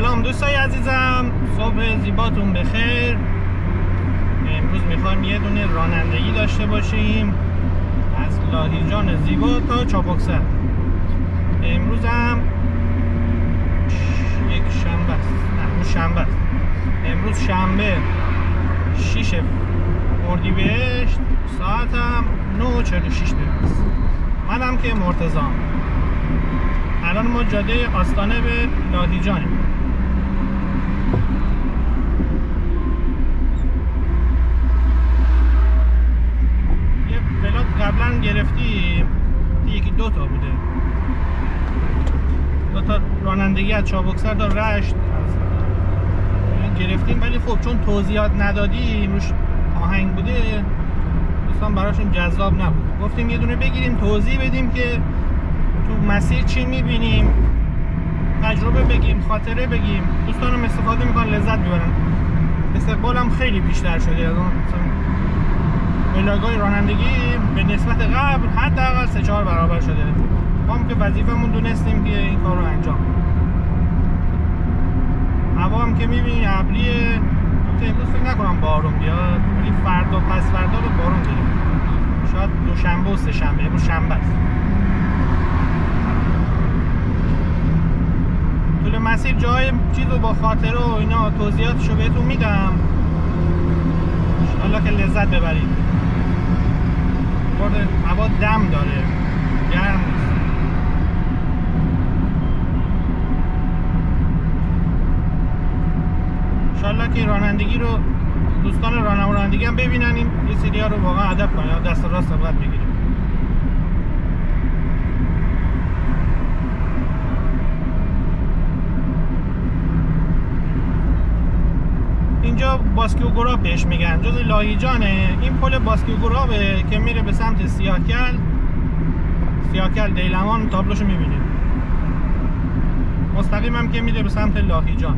سلام دوستای عزیزم، صبح زیباتون بخیر. امروز میخوایم یه دونه رانندگی داشته باشیم از لاهیجان زیبا تا چابکسر. امروز هم یک شنبه است، نه شنبه است. امروز شنبه 6 اردیبهشت، ساعت هم 9:46 است. منم که مرتضام. الان ما جاده آستانه به لاهیجانیم. یه پلات قبلا گرفتیم، یکی دوتا بوده، دوتا رانندگی از چابکسر تا رشت گرفتیم، ولی خب چون توضیحات ندادیم، روش آهنگ بوده، دوستان براشون جذاب نبود. گفتیم یه دونه بگیریم توضیح بدیم که تو مسیر چی میبینیم، تجربه بگیم، خاطره بگیم. دوستانم استفاده میکنن، لذت میبرن. استقبالم خیلی بیشتر شده از اون ولاگ‌های رانندگی به نسبت قبل، حداقل 3-4 برابر شده. ما هم که وظیفمون دونستیم که این کار رو انجام. هوا هم که میبینی ابریه، امروز فکر نکنم بارون بیاد، ولی فردا پس فردا رو بارون گیریم، شاید دوشنبه و سه‌شنبه. امروز شنبه است. طول مسیر جای چیزو با خاطره و اینا توضیحاتشو بهتون میدم، انشالله که لذت ببرید. برده هوا دم داره، گرم نیست. انشالله که رانندگی رو دوستان رانندگی هم ببینن، این یه سری ها رو واقعا ادب کنن، دست راست باید بگیریم. اینجا باسکیوگراب بهش میگن، جز لاهیجانه. این پل باسکیوگرابه که میره به سمت سیاکل دیلمان، تابلوشو میبینید. مستقیم هم که میره به سمت لاهیجان.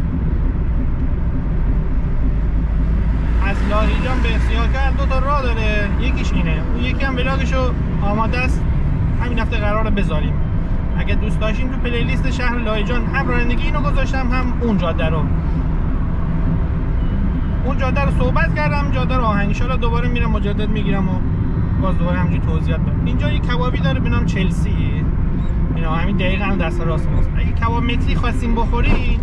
از لاهیجان به سیاکل 2 تا راه داره، یکیش اینه، اون یکی هم ولاگشو آماده است، همین هفته قراره بذاریم. اگه دوست داشتین تو پلیلیست شهر لاهیجان هم رانندگی اینو گذاشتم، هم اون جاده رو. اون جاده رو صحبت کردم، جاده رو آهنگ. ان شاءالله دوباره میرم مجدد میگیرم و باز دوباره همینجوری توضیحات بدم. اینجا یه کبابی داره به نام چلسی، اینا همین دقیقاً دست راست ماست. اگه کباب متری خواستین بخورین،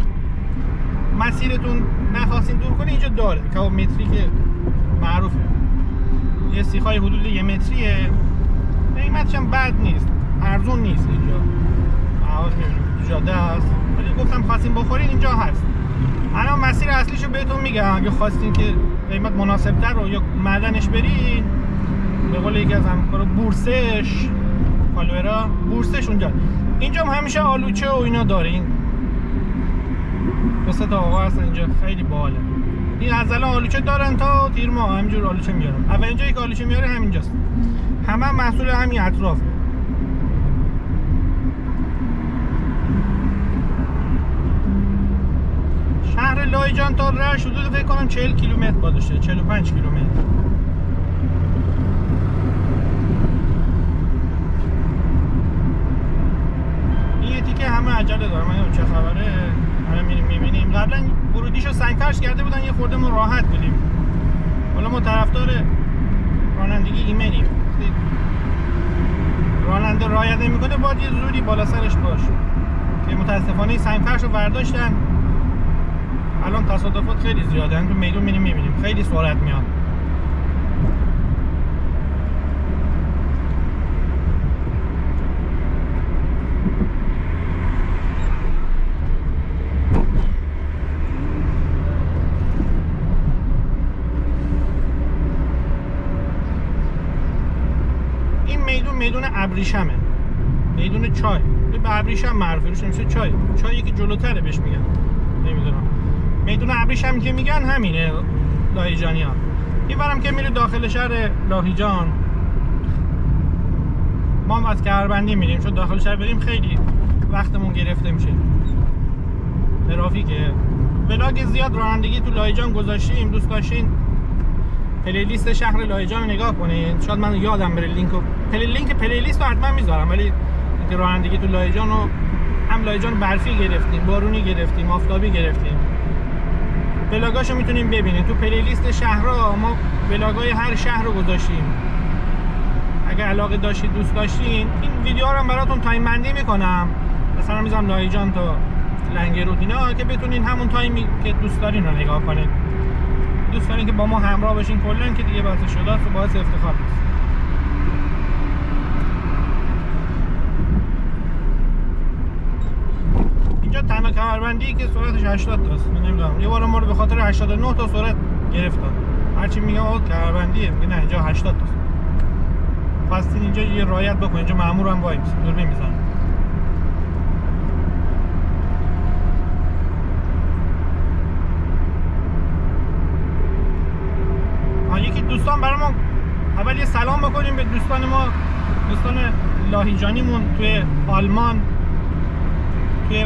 مسیرتون نخواستین دور کنین، اینجا داره کباب متری که معروفه. یه سیخای حدود 1 متریه، قیمتش هم بد نیست، ارزون نیست. اینجا آواز میبینید تو جاده است، ولی گفتم خواستین بخورین اینجا هست. الان مسیر اصلیشو بهتون میگم، اگه خواستین که قیمت مناسب‌تر رو یا معدنش برین، به قول یکی از همکارا بورسش، فالوورا بورسش اونجا. اینجا هم همیشه آلوچه و اینا دارین. 2 تا آقا هستن اینجا، خیلی باحاله. این از الان آلوچه دارن تا تیر ماه همینجور آلوچه میارن. اولین جایی که آلوچه میاره همینجاست. همه محصول همین اطراف. شهر لاهیجان تا رشت حدود فکر کنم 40 کیلومتر باشه، 45 کیلومتر. این یه تیکه همه عجله دارم، من چه خبره. الان میبینیم قبلا ورودیشو سنگ‌فرش کرده بودن، یه خورده ما راحت بودیم. حالا ما طرفدار رانندگی ایمنیم. راننده رعایت نمی‌کنه باید یه زوری بالا سرش باشه، که متاسفانه سنگ‌فرش رو برداشتن. الان تصادفات خیلی زیاده، تو میدون میبینیم خیلی سرعت میاد. این میدون ابریشمه، میدون چای. به ابریشم معروفه، روش نمیشه چای که جلوتره بهش میگن، نمیدونم. میدون ابریشم که میگن همینه لاهیجانی‌ها. این برم که میره داخل شهر لاهیجان. ما هم از کهربندی میریم، چون داخل شهر بریم خیلی وقتمون گرفته میشه، ترافیکه. ولاگ زیاد رانندگی تو لاهیجان گذاشتیم، دوست داشتین پلیلیست شهر لاهیجان رو نگاه کنین. شاید من یادم بره لینک پلیلیست رو حتما میذارم، ولی اینکه رانندگی تو لاهیجان رو هم لایجان برفی گرفتیم، بارونی گرفتیم، آفتابی گرفتیم. ولاگاشو میتونیم ببینید تو پلیلیست شهرها. ما ولاگای هر شهر رو گذاشتیم. اگه علاقه داشتید، دوست داشتین، این ویدیوها رو هم براتون تایم بندی میکنم. مثلا میذارم لایجان تا لنگرود اینا که بتونین همون تایمی که دوست دارین رو نگاه کنید. دوست دارین که با ما همراه باشین کلا که دیگه باعث شدات و باعث افتخار است. اینجا تنها کمربندی که سرعتش 80 تاست. من نمیدونم یه بار ما رو به خاطر 89 تا سرعت گرفتن. هرچی میگم آقا کمربندیه، میگه نه اینجا 80 تاست. خواستین اینجا یه رعایت بکنید. اینجا مأمور هم وای میسه، دور نمیزنه. یکی دوستان برای ما اول یه سلام بکنیم به دوستان ما، دوستان لاهیجانیمون توی آلمان، توی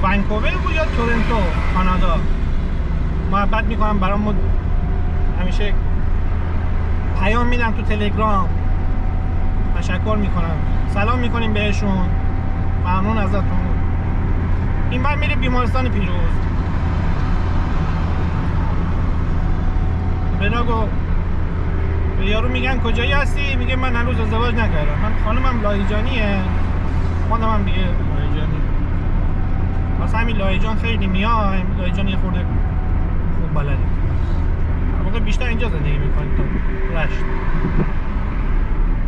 ونکوور بود یا تورنتو کانادا. محبت میکنم برامون، همیشه پیام میدم تو تلگرام، تشکر میکنم، سلام میکنیم بهشون، ممنون ازتون. این بار میره بیمارستان پیروز. بناگو به یارو میگن کجایی هستی؟ میگه من هنوز ازدواج نکردم. من خانمم لاهیجانیه، خودم هم دیگه لاهیجانی. واسه همین لاهیجان خیلی میایم. لاهیجان یه خورده خوب بلدیم. واقعا بیشتر اینجا زندگی میکنیم تا رشت.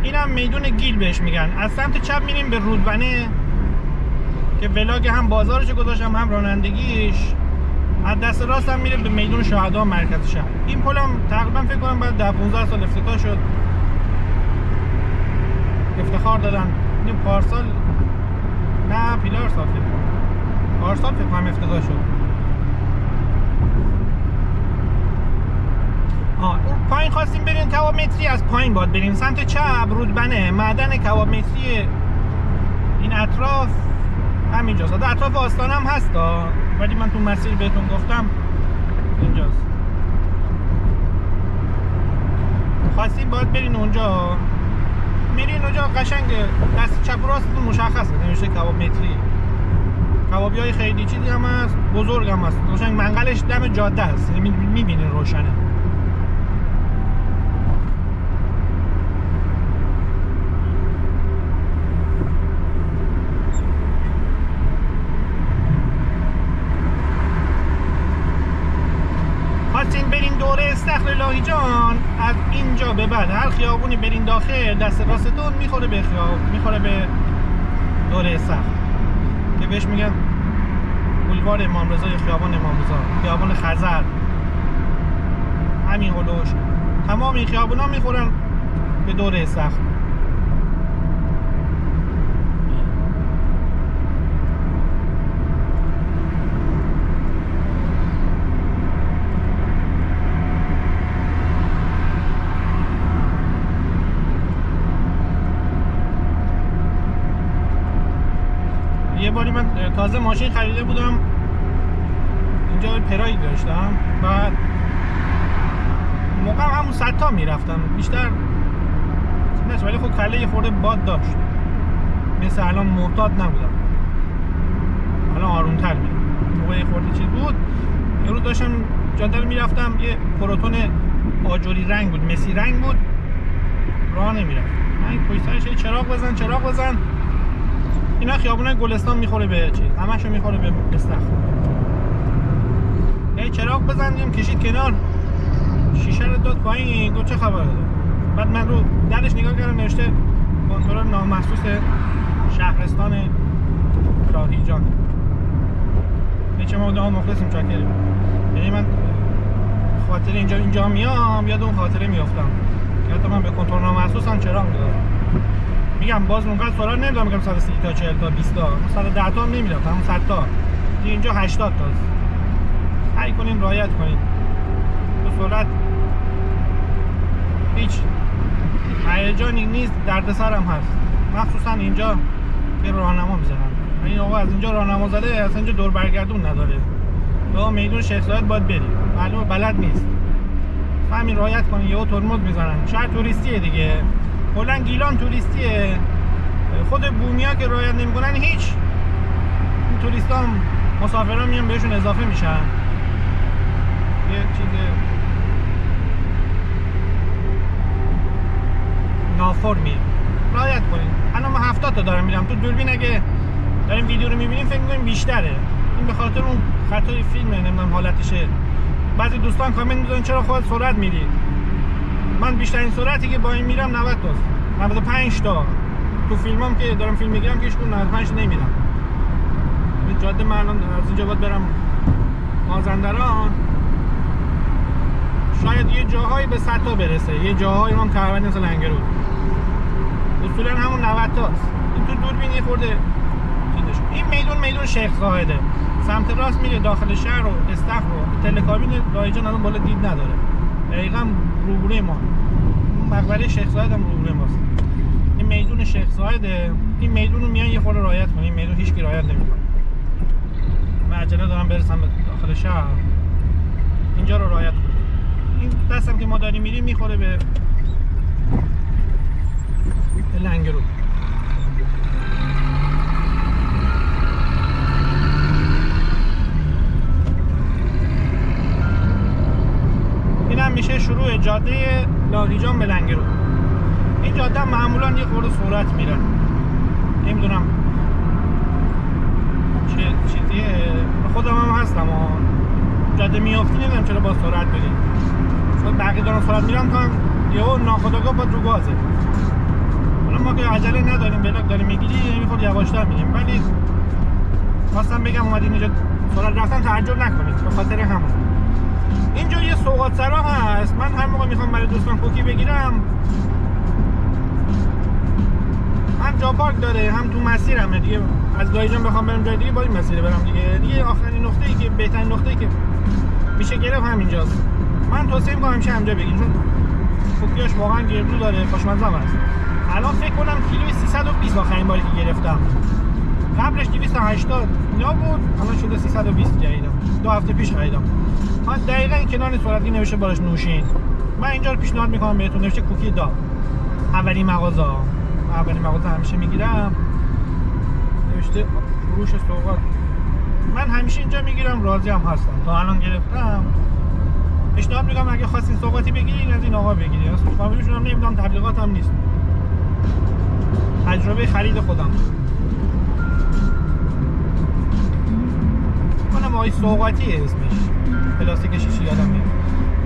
اینم میدون گیل بهش میگن. از سمت چپ میریم به رودبنه که ولاگ هم بازارش گذاشتم هم رانندگیش. از دست راست هم میره به میدون شهدا مرکز شهر. این پل هم تقریبا فکر کنم بعد 10-15 سال افتتاح شد. افتخار دادن. این پارسال نه پیلار سال فکر کنم. پارسال فکر کنم افتتاح شد. اون پایین خواستیم بریم کباب متری، از پایین باید بریم سمت چپ. رودبنه معدن کباب متری این اطراف همینجاست. اطراف آستانه هم هست ولی من تو مسیر بهتون گفتم اینجاست. خواستیم باید برین اونجا، میرین اونجا قشنگ دست چپ و راستتون مشخصه نمیشه کباب متری. کبابی های خیلی چیزی هم هست، بزرگ هم هست، قشنگ منقلش دم جاده هست، میبینین روشنه. خواستین برین دوره استخر لاهیجان، از اینجا به بعد هر خیابونی برین داخل دست راستتون میخوره به میخوره به دوره استخر که بهش میگن بولوار امام رضا یا خیابان امام رضا، خیابان خزر، همین هلوش. تمام این خیابونا میخورن به دوره استخر. یه باری من تازه ماشین خریده بودم، اینجا پراید داشتم، بعد موقع همون 100 تا میرفتم بیشتر نشه، ولی خب کله یه خورده باد داشت، مثل الان معتاد نبودم، الان آرومتر میرم. موقع یه خورده چیز بود، یه روز داشتم جاده رو میرفتم، یه پروتون آجوری رنگ بود، مسی رنگ بود، راه نمیرفت. من پشت سرش چراغ بزن. اینا خیابون گلستان میخوره به چی؟ همشو میخوره به استخر. یه چراغ بزنیم کشید کنار، شیشه رو داد پایین، گفت چه خبره؟ بعد من رو درش نگاه کردم، نوشته کنترل نامحسوس شهرستان لاهیجان. هیچ ما دام مخلصیم، چاکریم. یعنی من خاطر اینجا میام، یاد اون خاطره میافتم که حتی من به کنترل نامحسوس هم چراغ میدادم. میگم باز اونقدر سرعت نمیدونم، میگم 130 تا 40 تا 20 تا 110 تا هم نمیرفت، همون 100 تا. اینجا 80 تاست. سعی کنین رعایت کنین. تو سرعت هیچ هیجانی نیست، دردسر هم هست. مخصوصا اینجا که راهنما میزنن. این آقا از اینجا راهنما زده، اصلا اینجا دور برگردون نداره. تو میدون شیخ زاید باید بری. معلومه بلد نیست. همین رعایت کنین، یهو ترمز میزنن. شهر توریستیه دیگه. کلا گیلان توریستیه. خود بومیا که رعایت نمیکنن هیچ توریستا هم مسافران میان بهشون اضافه میشن. یه چیز نافرمی رعایت کنین. الان ما 70 تا دارم میرم تو دوربین، اگه داریم ویدیو رو میبینیم فکر میکنیم بیشتره. این به خاطر اون خطای فیلمه، نمیدونم حالتشه. بعضی دوستان کامنت میذارن چرا خودت سرعت میری. من بیشترین سرعتی که با این میرم 90 تاست، 95 تا. تو فیلمام که دارم فیلم میگیرم که هیچکدوم 95 نمیرم. این جاده من الان از اینجا باید برم مازندران، شاید یه جاهایی به 100 تا برسه، یه جاهایی هم تقریبا مثل لنگرود. اصولا همون 90 تاست. این تو دوربین یه خورده این میدون شیخ زاهده، سمت راست میره داخل شهر و استخر و تلکابین لایجان الان بالا دید نداره. دقیقاً روبروی ما مقبره شیخ زاید هم روبروی ماست. این میدون شیخ زایده. این میدون رو میان یه خورده رعایت کنین. این میدون هیچ کی رعایت نمیکنه. من عجله دارم برسم به داخل شهر، اینجا رو رعایت کنین. این دستم که ما داریم میریم میخوره به لنگرود. این هم میشه شروع جاده لاهیجان به لنگرود. این جاده هم معمولا یه خورده سرعت میرن، نمیدونم چه چیزیه. خودم هم هستم جاده میافتی نمیدونم چرا با سرعت بریم، چون بقیه دارن سرعت میرن تا هم یهو ناخودآگاه با رو گازه. حالا ما که عجله نداریم، بلاک داریم میگیریم یه خورده یواشتر میریم. ولی خواستم بگم اومدین اینجا سرعت رفتن تعجب نکنید، به خاطر همون. اینجا یه سوغات سرا هست. من هر موقع میخوام برای دوستان کوکی بگیرم، هم جا پارک داره هم تو مسیرمه دیگه. از لایجان بخوام برم جای دیگه با این مسیر برم دیگه آخرین نقطه‌ای که بهترین نقطه‌ای که میشه گرفت همینجاست. من توصیه می‌کنم همیشه همینجا بگیرید، چون کوکیاش واقعا گردو داره، خوشمزه است. الان فکر کنم کیلوی 320 آخرین باری که گرفتم. قبلش 280 اینا بود، الان شده 320 جدیدا. 2 هفته پیش خریدم. من دقیقاً این کنار سرعتی نوشته بالاش نوشین. من اینجا رو پیشنهاد می‌کنم بهتون، نوشته کوکی دا. اولین مغازه همیشه میگیرم، نوشته فروش سوغات. من همیشه اینجا میگیرم، راضی هم هستم. تا الان گرفتم. پیشنهاد میگم اگه خواستین سوغاتی بگیرین از این آقا بگیرین. اصلا فامیلشون هم نمیدونم، تبلیغات هم نیست. تجربه خرید خودم. منم آقای سوغاتی اسمش. پلاستیک شیشه یادم میاد.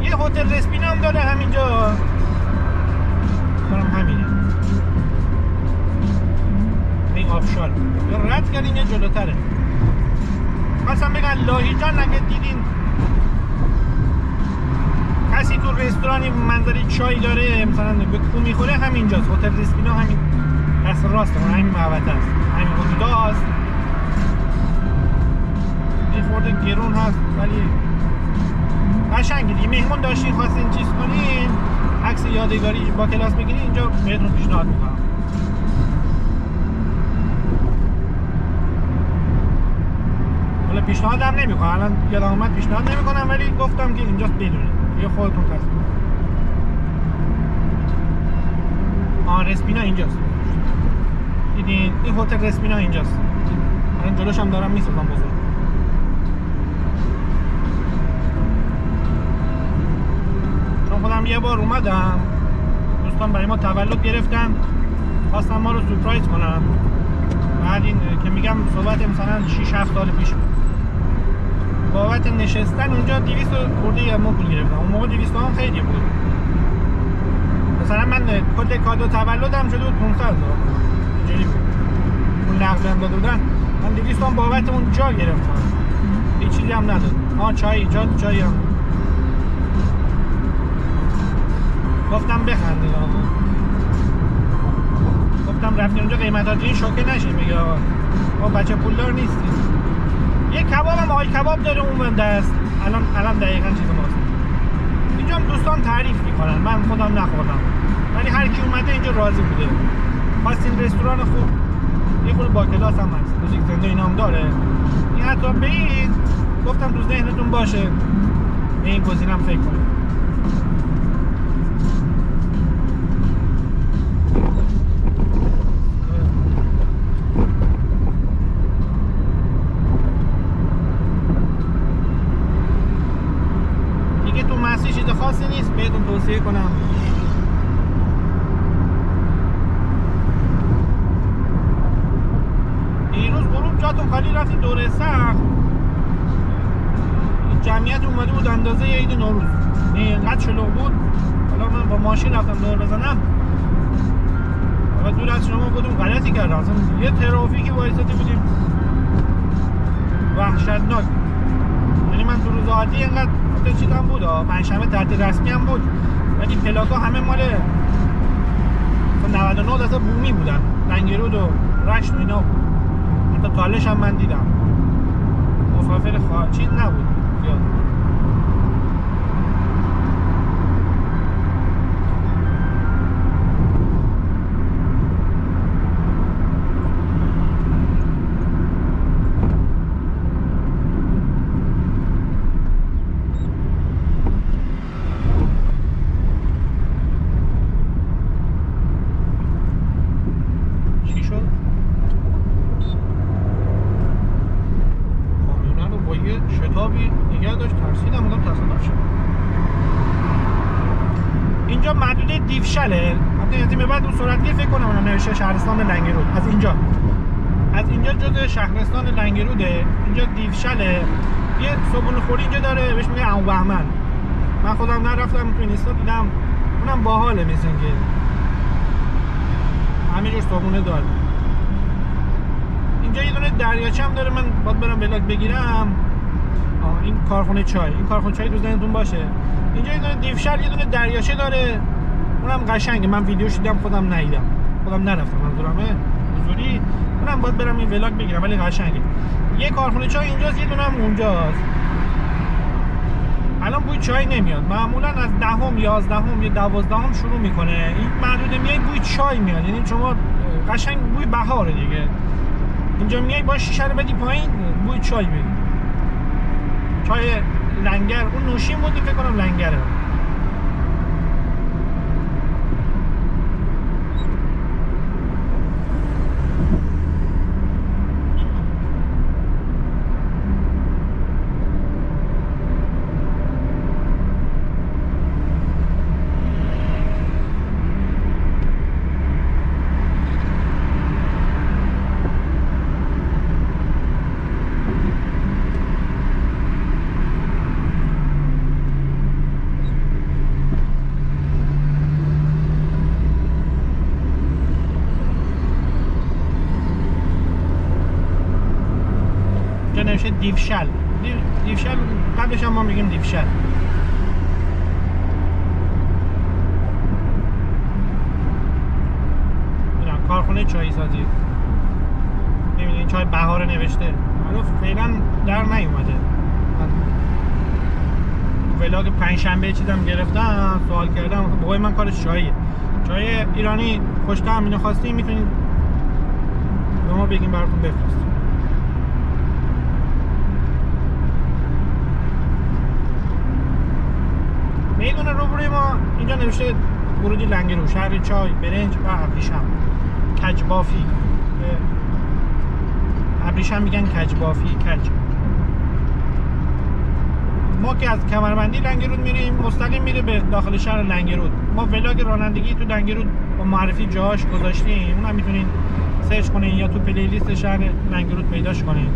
یه هتل رسپینا هم داره همینجا. همینه. این آبشار یا رد کردین یا جلوتره. مثلا بگن لاهیجان اگه دیدین کسی تو رستورانی منظری چای داره مثلا به کو میخوره، همینجاست. هتل رسپینا همین دست راسته، همین محوطه است، همین حدودا هست. این خورده گرون هست ولی قشنگه دیگه. مهمون داشتین خواستین چیز کنین، عکس یادگاری با کلاس بگیرین، اینجا بهتون پیشنهاد میکنم. حالا پیشنهادم نمیکنم، الان یادم اومد پیشنهاد نمیکنم، ولی گفتم که اینجاست بدونید دیگه، خودتون تصمیم. رسپینا اینجاست. دیدین این هتل رسپینا اینجاست. الان جلوش هم دارم میسازم بزرگ. چون خودم یه بار اومدم، دوستان برای ما تولد گرفتن، خواستم ما رو سورپرایز کنم. بعد این که میگم صحبت مثلا 6-7 سال پیش بود. بابت نشستن اونجا 200 خورده ما پول گرفتم. اون موقع 200 هم خیلی بود. مثلا من کل کادو تولدم شده بود 500,000. اینجوری بود. اون نقدی هم داده بودن. من 200 هم بابت اون جا گرفتم. هیچ چیزی هم نداد. چای چایی هم. گفتم بخندید آقا. گفتم رفتین اونجا قیمتا دیدین شوکه نشین، میگه آقا ما بچه پولدار نیستیم. یه کباب هم آقای کباب داره اون دست. الان دقیقاً چیز ماست. اینجا هم دوستان تعریف میکنن، من خودم نخوردم، ولی هر کی اومده اینجا راضی بوده. خواستین رستوران خوب، یه خورده با کلاس هم هست، موزیک زنده اینا هم داره. این حتی برید، گفتم تو ذهنتون باشه به این گزینم فکر کنید. چیز خاصی نیست بهتون توصیه کنم. دیروز غروب جاتون خالی رفتید دوره سخت، جمعیت اومده بود اندازه عید نوروز، اینقدر شلوغ بود. حالا من با ماشین رفتم دور بزنم و دور از شما بودم غلطی کردم، اصلا یه ترافیکی وایساده بودیم وحشتناک. یعنی من تو روز عادی اینقدر چیزام بود، پنجشنبه تعطیل رسمی هم بود، ولی پلاکا همه مال 99 درصد بومی بودن، لنگرود و رشت و اینا بود. حتی تالش هم من دیدم، مسافر چیز نبود زیاد. اینجا محدوده دیوشله، از این به بعد اون سرعتگیر فکر کنم اونم نوشته شهرستان لنگرود. از اینجا جزء شهرستان لنگروده، اینجا دیوشله. یه صبحونه خوری اینجا داره بهش میگه عمو بهمن. من خودم نرفتم تو اینستا دیدم، اونم باحاله، مثل اینکه همه جور صبحونه داره. اینجا یه دونه دریاچه هم داره، من باید برم بلاک بگیرم. این کارخونه چای، این کارخونه چای تو ذهنتون باشه. اینجا یه دونه دیوشل، یه دونه دریاچه داره، اونم قشنگه. من ویدیوش دیدم، خودم ندیدم، خودم نرفتم، منظورمه حضوری. اونم باید برم این ولاگ بگیرم، ولی قشنگه. یه کارخونه چای اینجاست، یه دونه هم اونجاست. الان بوی چای نمیاد، معمولا از 10ام 11ام یا 12ام شروع میکنه این محدوده میای بوی چای میاد. یعنی شما قشنگ بوی بهاره دیگه. اینجا میای با شیشه رو بدی پایین بوی چای بگی. چای لنگر، اون نوشین بودی فکر کنم لنگره. نوشته دیوشل. دیوشل قبلش هم ما میگیم دیوشل. کارخونه چای سازی. نمیدونی چای بهاره نوشته، حالا فعلا در نیومده. ولاگ پنجشنبه چیزم گرفتم، سوال کردم، بابای من کارش چاییه. چای ایرانی خوش‌طعم، اینو خواستین میتونید به ما بگین براتون بفرستیم. میدونه روبروی ما اینجا نوشته ورودی لنگرود، شهر چای، برنج و ابریشم. کجبافی، ابریشم میگن کجبافی، کج. ما که از کمربندی لنگرود میریم مستقیم میره به داخل شهر لنگرود. ما ولاگ رانندگی تو لنگرود با معرفی جاهاش گذاشتیم، اونم میتونین سرچ کنین یا تو پلیلیست شهر لنگرود پیداش کنین.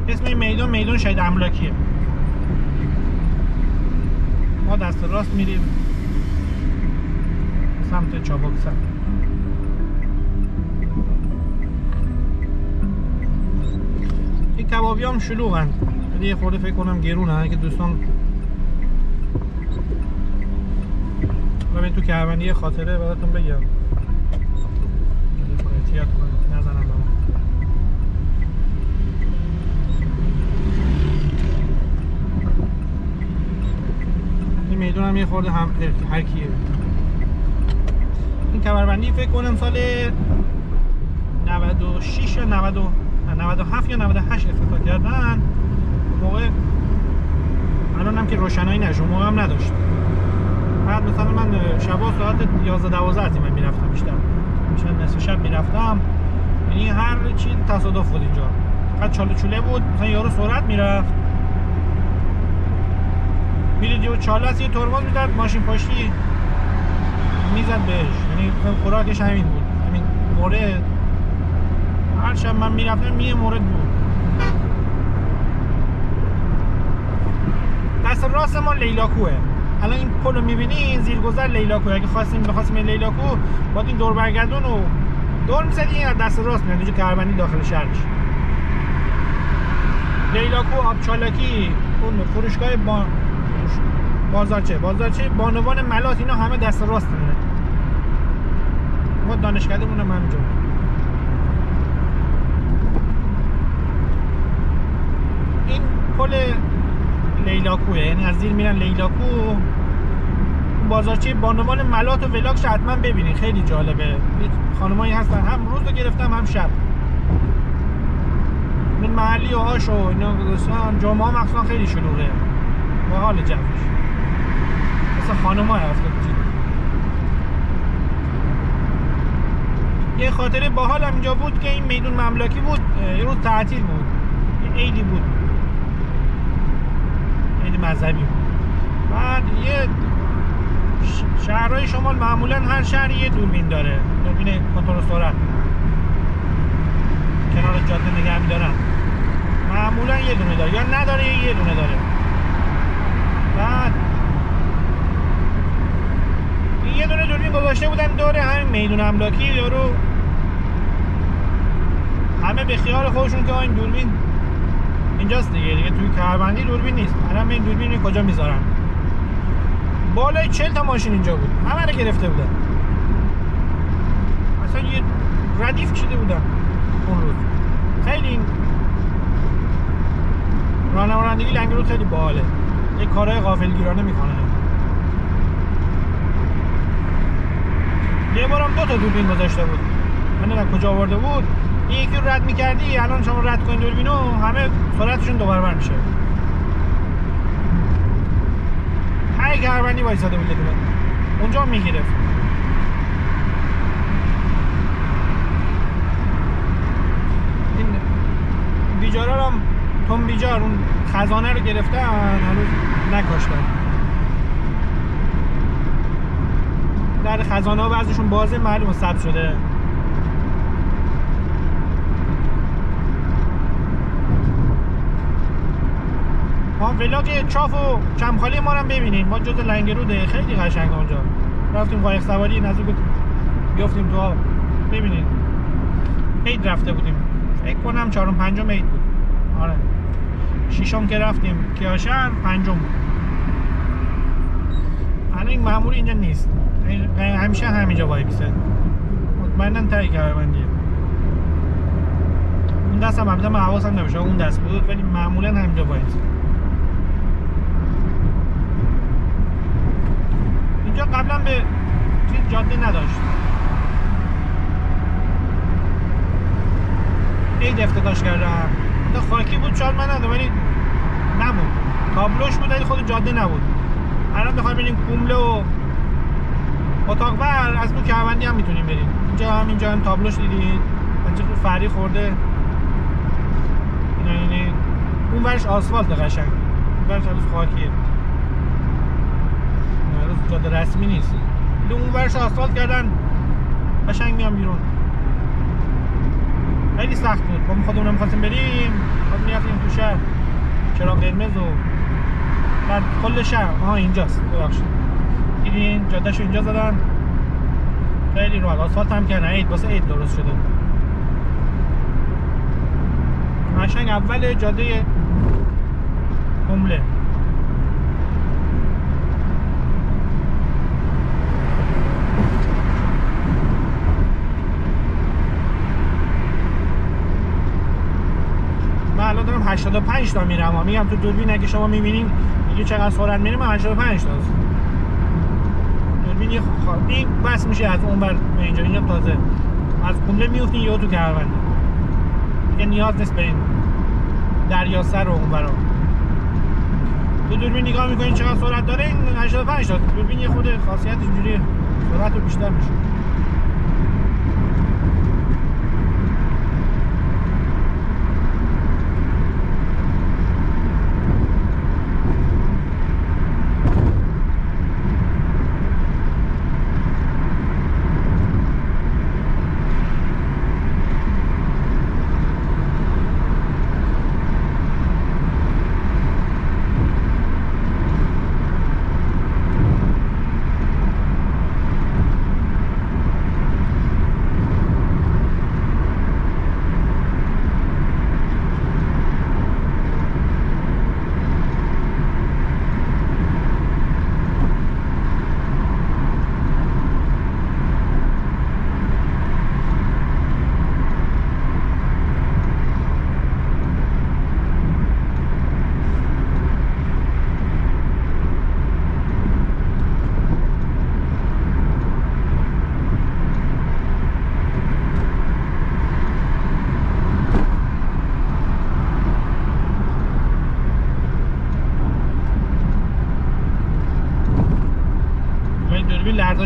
اسم این میدان شهید املاکیه. ما دست راست میریم سمت چابکسر. این کبابی هم شلوغن، ولی یه خورده فکر کنم گرونن که دوستان ببین تو کهربندی خاطره براتون بگم. احتیاط کنید نزنم به ما. این میدون هم یه خورده هم هر کیه. این کمربندی فکر کنم سال 96 یا 97 یا 98 افتتاح کردن. موقع الان هم که روشنایی نشد، موقع هم نداشت. بعد مثلا من شبا ساعت 11-12 از من میرفتم، بیشتر چند نصف شب میرفتم. یعنی هر چی تصادف بود اینجا. فقط چاله چوله بود، مثلا یارو سرعت میرفت میدید و چالش یه ترمز میداد ماشین پشتی میزد بهش، یعنی خوراکش همین بود، همین مورد. هر شب من میرفتم یه مورد بود. دست راست ما لیلاکوه. الان این پلو میبینی زیرگذر لیلاکوه. اگه بخواستیم لیلاکو باید این دور برگردون و دور میزدی از دست راست میاد اینجا کهربندی داخل شهرش. لیلاکو، آبچالاکی، اون فروشگاه بازارچه بانوان ملات، اینا همه دست راست میره. ما دانشکدهمون هم همینجا. این پل لیلاکوه، یعنی از زیر میرن لیلاکو. بازارچه بانوان ملات و ولاکش حتما ببینید، خیلی جالبه. خانمایی هستن هم روز رو گرفتم هم شب. این محلی و هاش و اینا گذاشتن. جمعه ها مخصوصا خیلی شلوغه با حال جمعش، مثلا خانم ها هفته بودید. یه خاطره باحال هم اینجا بود که این میدون مملکی بود، یه روز تعطیل بود، یه عیدی بود، عید مذهبی بود. بعد یه شهرهای شمال معمولا هر شهر یه دوربین داره، دوربین کنترل سرعت کنار جاده نگه می‌دارن. معمولا یه دونه داره، یا نداره یه دونه داره. بعد یه دونه دوربین گذاشته بودن دور همین میدون املاکی. یارو همه به خیال خودشون که این دوربین اینجاست دیگه توی کهربندی دوربین نیست. الان این دوربین کجا میذارن؟ بالای 40 تا ماشین اینجا بود، همه رو گرفته بودن. مثلا یه ردیف کشیده بودن اون روز. خیلی این رانندگی لنگرود خیلی باحاله، یه کارهای غافلگیرانه میکنه. یه بارم 2 تا دوربین گذاشته بود، من نمیدونم کجا آورده بود. یکی رو رد میکردی، الان شما رد کنید دوربینو همه سرعتشون 2 برابر میشه. هر کهربندی وایساده بود اونجا میگرفت. این بیجارا هم تون بیجار اون خزانه رو گرفتن، هنوز نکاشتن. در خزانه ها بعضیشون بازه، معلومه ثبت شده. ولاگ چاف و چمخالی ما رو هم ببینید. ما جز لنگروده، خیلی قشنگه اونجا. رفتیم قایق سواری نزدیک بیافتیم تو آب. ببینید عید رفته بودیم، فکر کنم 4 و 5 عید بود. آره 6م که رفتیم کیاشهر، 5م بود. الان این مأمور اینجا نیست، همیشه همینجا وای میسه. مطمئناً تایی کهربندیه. اون دست هم البته من حواسم نمیشه اون دست بود، ولی معمولا همینجا وای میسه. اینجا قبلا به چیز جاده نداشت، عید افتتاحش کردم. تا خاکی بود شاید من ندارم، ولی نبود، تابلوش بود ولی خود جاده نبود. الان بخوایم بریم کومله و اتاق بر از تو کهربندی هم میتونیم بریم. اینجا هم تابلوش دیدید، اینجا فری خورده. اینا اون ورش آسفالت قشنگ، اون ورش هنوز خاکیه، هنوز جاده رسمی نیست. اون ورش آسفالت کردن، قشنگ میام بیرون. خیلی سخت بود، ما خودمون می‌خواستیم بریم، بعد می‌رفتیم تو شهر، چراغ قرمز و بعد کل شهر. اینجاست، ببخشید دیدین جادهشو اینجا زدن، خیلی راحت. آسفالت هم کردن، عید واسه عید درست شده. قشنگ اول جاده کومله. من الان دارم 85 تا میرم، میگم تو دوربین اگه شما میبینین میگه چقدر سرعت میرم، من 85 تا است. دوربین این بس میشه از اون بر اینجا تازه از کومله میفتین یا تو کهربندی دیگه نیاز نیست برین دریا سر و اون برا. تو دوربین نگاه میکنین چقدر سرعت داره، این 85 تا. دوربین یه خود خاصیت اینجوری سرعت رو بیشتر میشه.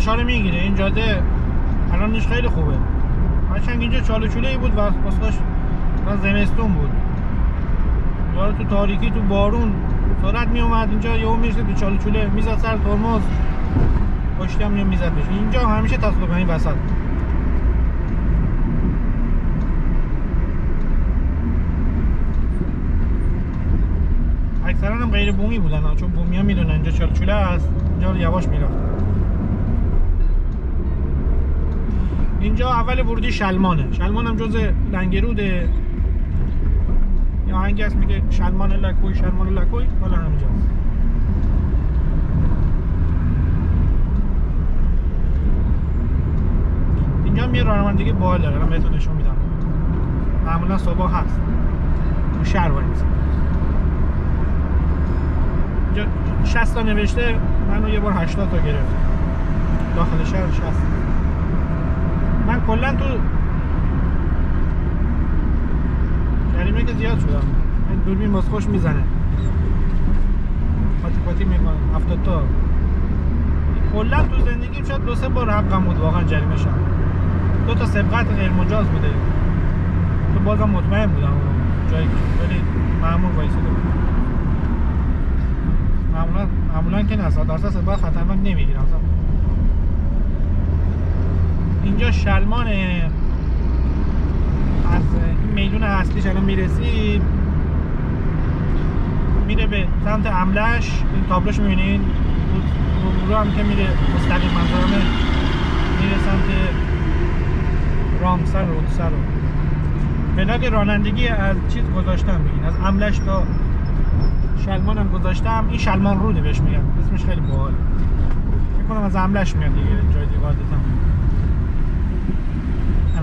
فشار میگیره. این جاده الانش خیلی خوبه. قشنگ اینجا چاله چوله‌ای بود و واسش زمستون بود. یارو تو تاریکی تو بارون سرعت می اومد اینجا یهو میرسید تو چاله چوله میزد سر ترمز پشتی هم میزد بشه. اینجا همیشه تصادف این وسط. اکثرا هم غیر بومی بودن چون بومی ها میدونن اینجا چاله چوله هست، اینجا یواش میرفت. اینجا اول ورودی شلمانه. شلمان هم جز لنگروده. یا آهنگی هست میگه شلمان لکوی شلمان لکوی، حالا همینجا اینجا هم یه رانندگی باحال داره. من بهتون نشون میدم. معمولا صبح هست تو شهر وای میسه. اینجا 60 تا نوشته، منو یه بار 80 تا گرفت داخل شهر 60. من کلا تو جریمه که زیاد شدم. این دوربین باز خوش میزنه، پاتی میکنه. 70 تا کلا تو زندگیم شاید 2-3 بار حقم بود واقعا جریمه شدم. 2 تا سبقت غیر مجاز بوده. تو بازم مطمئن بودم جایی ولی مأمور وایساده بود. معمولا که نه 100% سبقت خطرناک نمیگیرم. اینجا شلمانه. از این میدون اصلیش الان میرسید، میره به سمت املش. این تابلوش میبینین رو هم که میره مستقیم منظرمه میره سمت رامسر و رودسر رو. بلاگ رانندگی از چیز گذاشتم بگین، از املش تا شلمان هم گذاشتم. این شلمان روده بهش میگن، اسمش خیلی باحال. فکر کنم از املش میاد دیگه جای دیگه قاعدتاً.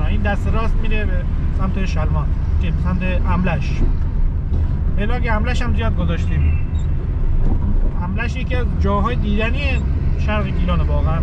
این دست راست میره به سمت شلمان که سمت املش. بلاگ املش هم زیاد گذاشتیم. املش یکی از جاهای دیدنی شرق گیلانه واقعا.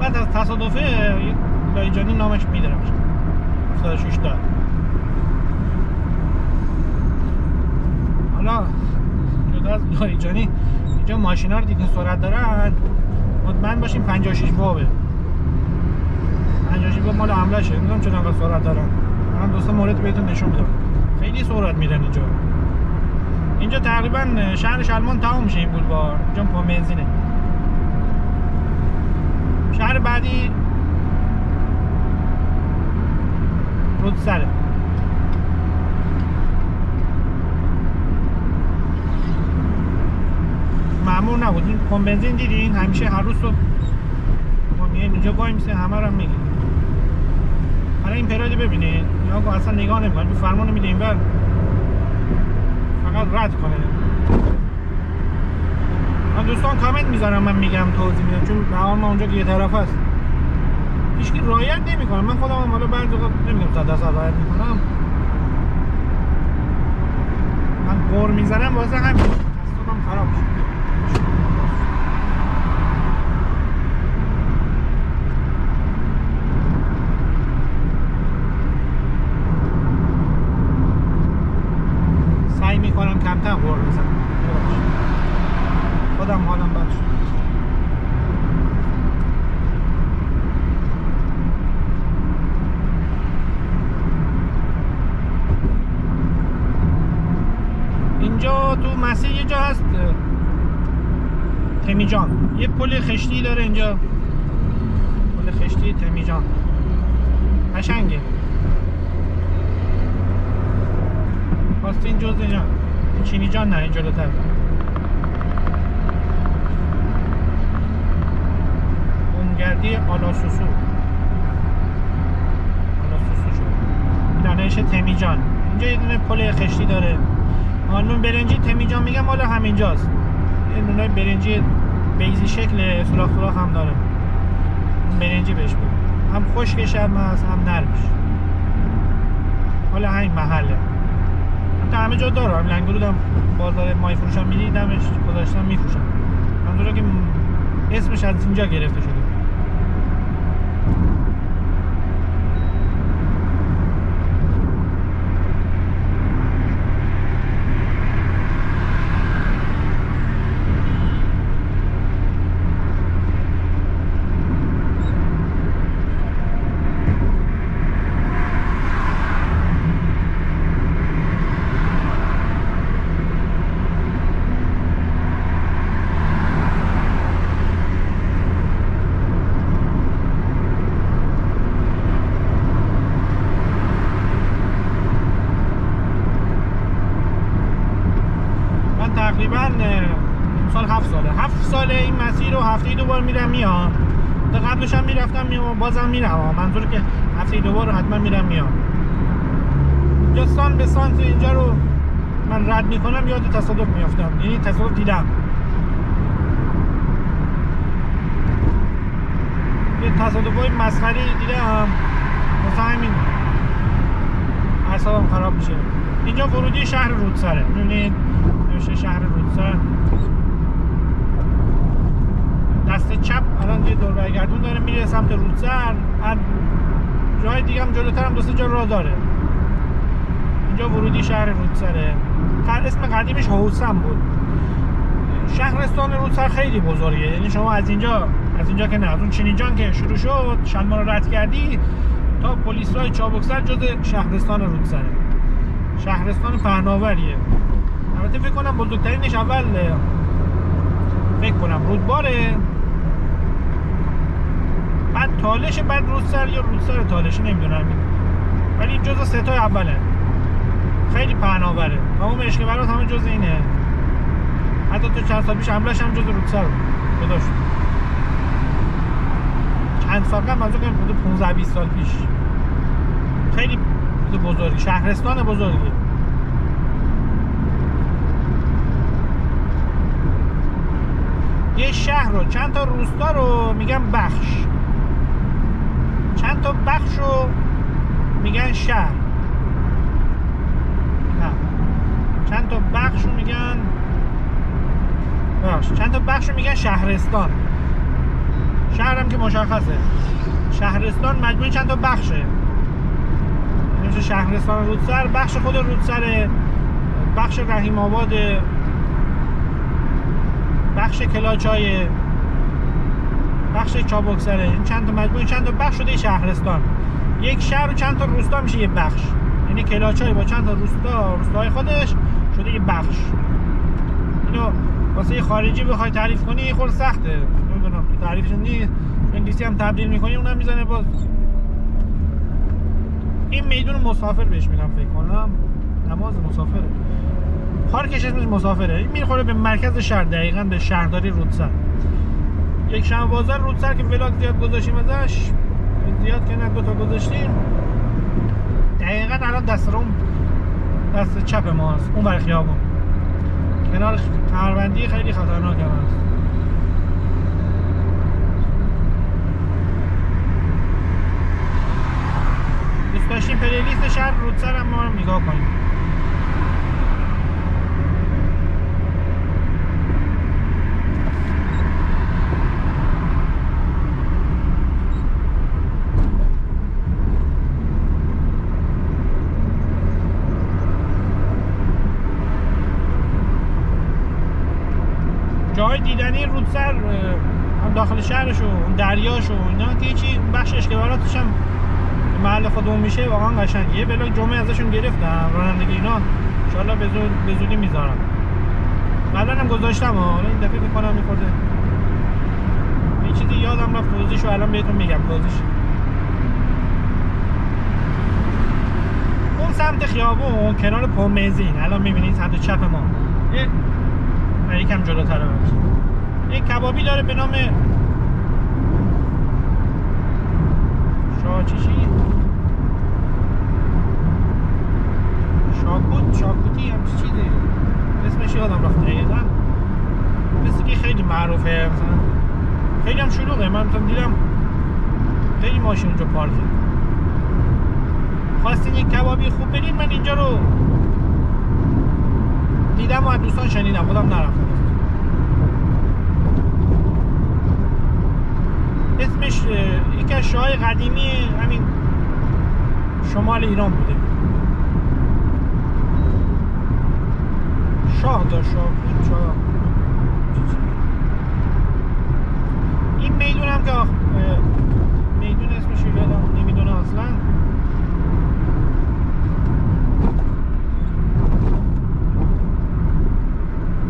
بعد از تصادفه لایجانی نامش میدرخشه 76 تا. حالا جدا از لایجانی اینجا ماشینا رو دیدین سرعت دارن، مطمئن باشین 56 بابه. 56 باب مال حملشه. نمیدونم چرا انقدر سرعت دارن. من دوستا مورد بهتون نشون میدم. خیلی سرعت میرن اینجا. اینجا تقریبا شهر شلمان تمام میشه این بولوار. اینجا پمپ بنزینه. شهر بعدی رودسره. معمول نبود. این پمپ بنزین دیدین همیشه هر روز صبح ما میایم اینجا وای میسه همه رو هم میگیم. حالا این پراید ببینید یا که اصلا نگاه نمیکنه، به فرمان میده اینور فقط رد کنه. دوستان کامنت میذارم، من میگم توضیح میدم، چون به ما اونجا یه طرف است هیچکی رعایت نمیکنه. من خودم هم حالا بعضی وقت نمیگم 100% رعایت میکنم، من قور میزنم واسه همین دستم خراب شد. سعی میکنم کمتر قور بزنم، خودم حالم بد شد. اینجا تو مسیر یه جا هست تمیجان، یه پل خشتی داره اینجا، پل خشتی تمیجان قشنگه. خواستین جز اینا چینی جان نه این جلوتر. جاده آلاسوسو شد. دانش تمیجان. اینجا یه دونه پل خشتی داره. نون برنجی تمیجان میگم مال همینجاست. یه نونای برنجی بیزی شکل سوراخ هم داره. برنجی بهش بود. هم خشکش هم هست هم نرمش. حالا همین محله. تا همه جا دارم. لنگرود هم بازار مای فروش هم میدیدمش گذاشتم میفروشم. منظورم که اسمش از اینجا گرفته شده. تقریبا سال 7 ساله این مسیر رو هفته‌ای دوبار میرم میام. تا قبلش هم میرفتم میام بازم میرم. منظور که هفته‌ای دوبار رو حتما میرم میام. اینجا سان به سانت اینجا رو من رد میکنم یاد تصادف میافتم. یعنی تصادف دیدم. یه تصادفای مسخره دیدم. مثلا همین اعصابم خراب میشه. اینجا ورودی شهر رودسره. میبینید شهر رودسر. دست چپ الان یه دور برگردون داره میره سمت رودسر. جای دیگه هم جلوتر هم 2-3 جا راه داره. اینجا ورودی شهر رودسره. اسم قدیمش حوسم بود. شهرستان رودسر خیلی بزرگه. یعنی شما از اینجا که نه از اون چینیجان که شروع شد شلما رو رد کردی تا پلیسرای چابکسر جز شهرستان رودسره. شهرستان پهناوریه. البته فکر کنم بزرگترینش اول فکر کنم رودباره، بعد تالش، بعد رودسر یا رودسر تالش نمیدونم، ولی جزء ستای اوله. خیلی پهناوره. تمام اشکبرات همه جزء اینه. حتی تو چند سال پیش حمله‌اش هم جزء رودسر بود. داشت چند سال قبل منظور کنم حدود 15-20 سال پیش. خیلی بزرگی، شهرستان بزرگی. یه شهر رو چند تا روستا رو میگن بخش، چند تا بخش رو میگن شهر. نه، چند تا بخش رو میگن چند تا بخش رو میگن شهرستان. شهرم که مشخصه. شهرستان مجموعه چند تا بخشه. مثل شهرستان رودسر، بخش خود رودسر، بخش رحیم آباد، بخش کلاچای، بخش چابکسره. این چند تا مجموعه چند تا بخش شده شهرستان. یک شهر و چند تا روستا میشه یه بخش. یعنی کلاچای با چند تا روستاهای خودش شده یه بخش. اینو واسه یه خارجی بخوای تعریف کنی یه خورده سخته. نمیدونم تو تعریفش نیست. انگلیسی هم تبدیل میکنی اونم میزنه باز. این میدون مسافر بهش میگم فکر کنم. نماز مسافره. پارکش اسمش مسافره. این میخوره به مرکز شهر، دقیقاً به شهرداری رودسر. یک شنبه بازار رودسر که ولاگ زیاد گذاشتیم ازش، زیاد که نه 2 تا گذاشتیم. دقیقاً الان دست چپ ماست، اون بر خیابون. کنار کمربندی خیلی خطرناک هست. دوست داشتیم پلیلیست شهر رودسر هم ما رو نگاه کنیم. جای دیدنی رودسر هم داخل شهرش و دریاش و اینا که چی بخش اشکباراتش هم محل خودمون میشه. واقعا قشنگه. یه ولاگ جمعه ازشون گرفتم، رانندگی اینا ان شاءالله به زودی میذارم. قبلا هم گذاشتم حالا این دفعه میکنم میخورده یه چیزی یادم رفت توضیحشو الان بهتون میگم. توضیحش اون سمت خیابون کنار پمزین الان میبینید سمت چپ ما یکم جلوتره یک کبابی داره به نام شاچشی شاکوتی هم چیزی اسمش یادم رفت دقیقا، مثل که خیلی معروفه، مثلا خیلی هم شلوغه. من مثلا دیدم خیلی ماشین اونجا پارکه. خواستین یک کبابی خوب برید، من اینجا رو دیدم و از دوستان شنیدم، خودم نرفتم. اسمش یکی از شاه‌های قدیمی همین شمال ایران بوده. شاه داشت، شاه. این میدون هم که میدون اسمش رو یادم نمیدونه اصلا.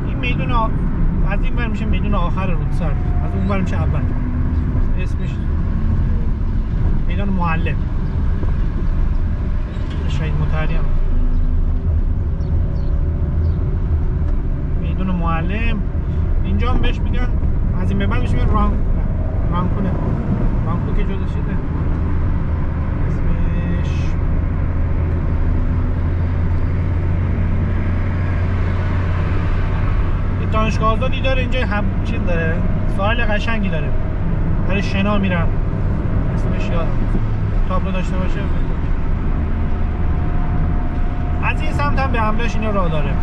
این میدون از این ور میشه میدون آخر رودسر، از اون ور میشه اول. اسمش میدان معلم شهید مطهری هم. میدون معلم اینجا هم بهش میگن، از این به بعد بهش میگن رانکونه. رانکو که جدا شده اسمش این دانشگاه آزادی داره اینجا، چیز داره، ساحل قشنگی داره، برای شنا میرم. اسمش یادم تابلو داشته باشه. از این سمت هم به حملهش اینو راه داره.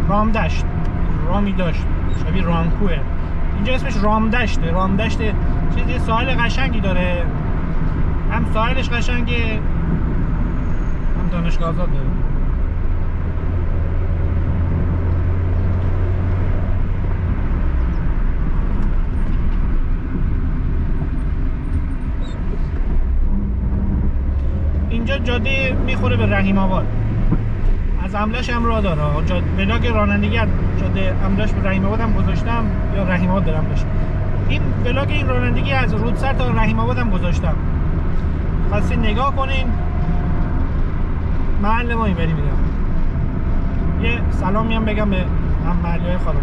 رامدشت، رامی داشت شبیه رامکوه. اینجا اسمش رامدشته. رامدشت چیزی ساحل قشنگی داره، هم ساحلش قشنگه هم دانشگاه آزاد داره. اینجا جاده میخوره به رحیم آباد، از املش هم راه داره. ولاگ رانندگی از جاده املش به رحیم آباد هم گذاشتم، یا رحیم آباد دارم داشت. این ولاگ این رانندگی از رودسر تا رحیم آباد هم گذاشتم، خواستین نگاه کنین. محل ما این بری میدم. یه سلامی هم بگم به هم محلی های خانم.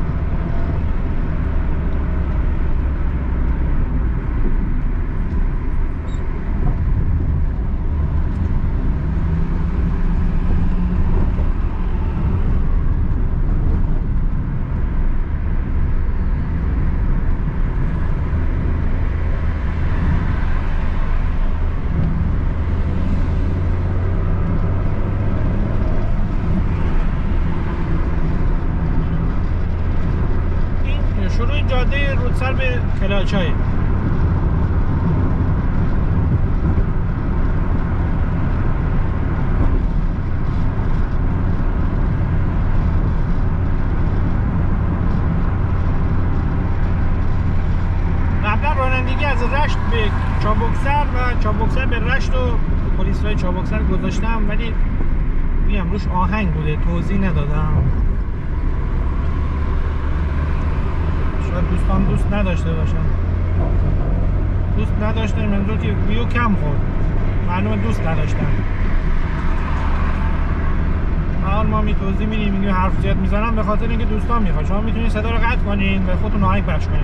جاده رودسر به کلاچای. قبلا رانندگی از رشت به چابکسر و چابکسر به رشت و پلیسرای چابکسر گذاشتم، ولی میگم روش آهنگ بوده، توضیح ندادم. شاید دوستان دوست نداشته باشن، دوست نداشتن منظور که ویو کم خورد، معلومه دوست نداشتن. حال ما توضیح میدیم، میگیم حرف زیاد میزنم به خاطر اینکه دوستان میخواد. شما میتونید صدا رو قطع کنین و خودتون آهنگ پخش کنین.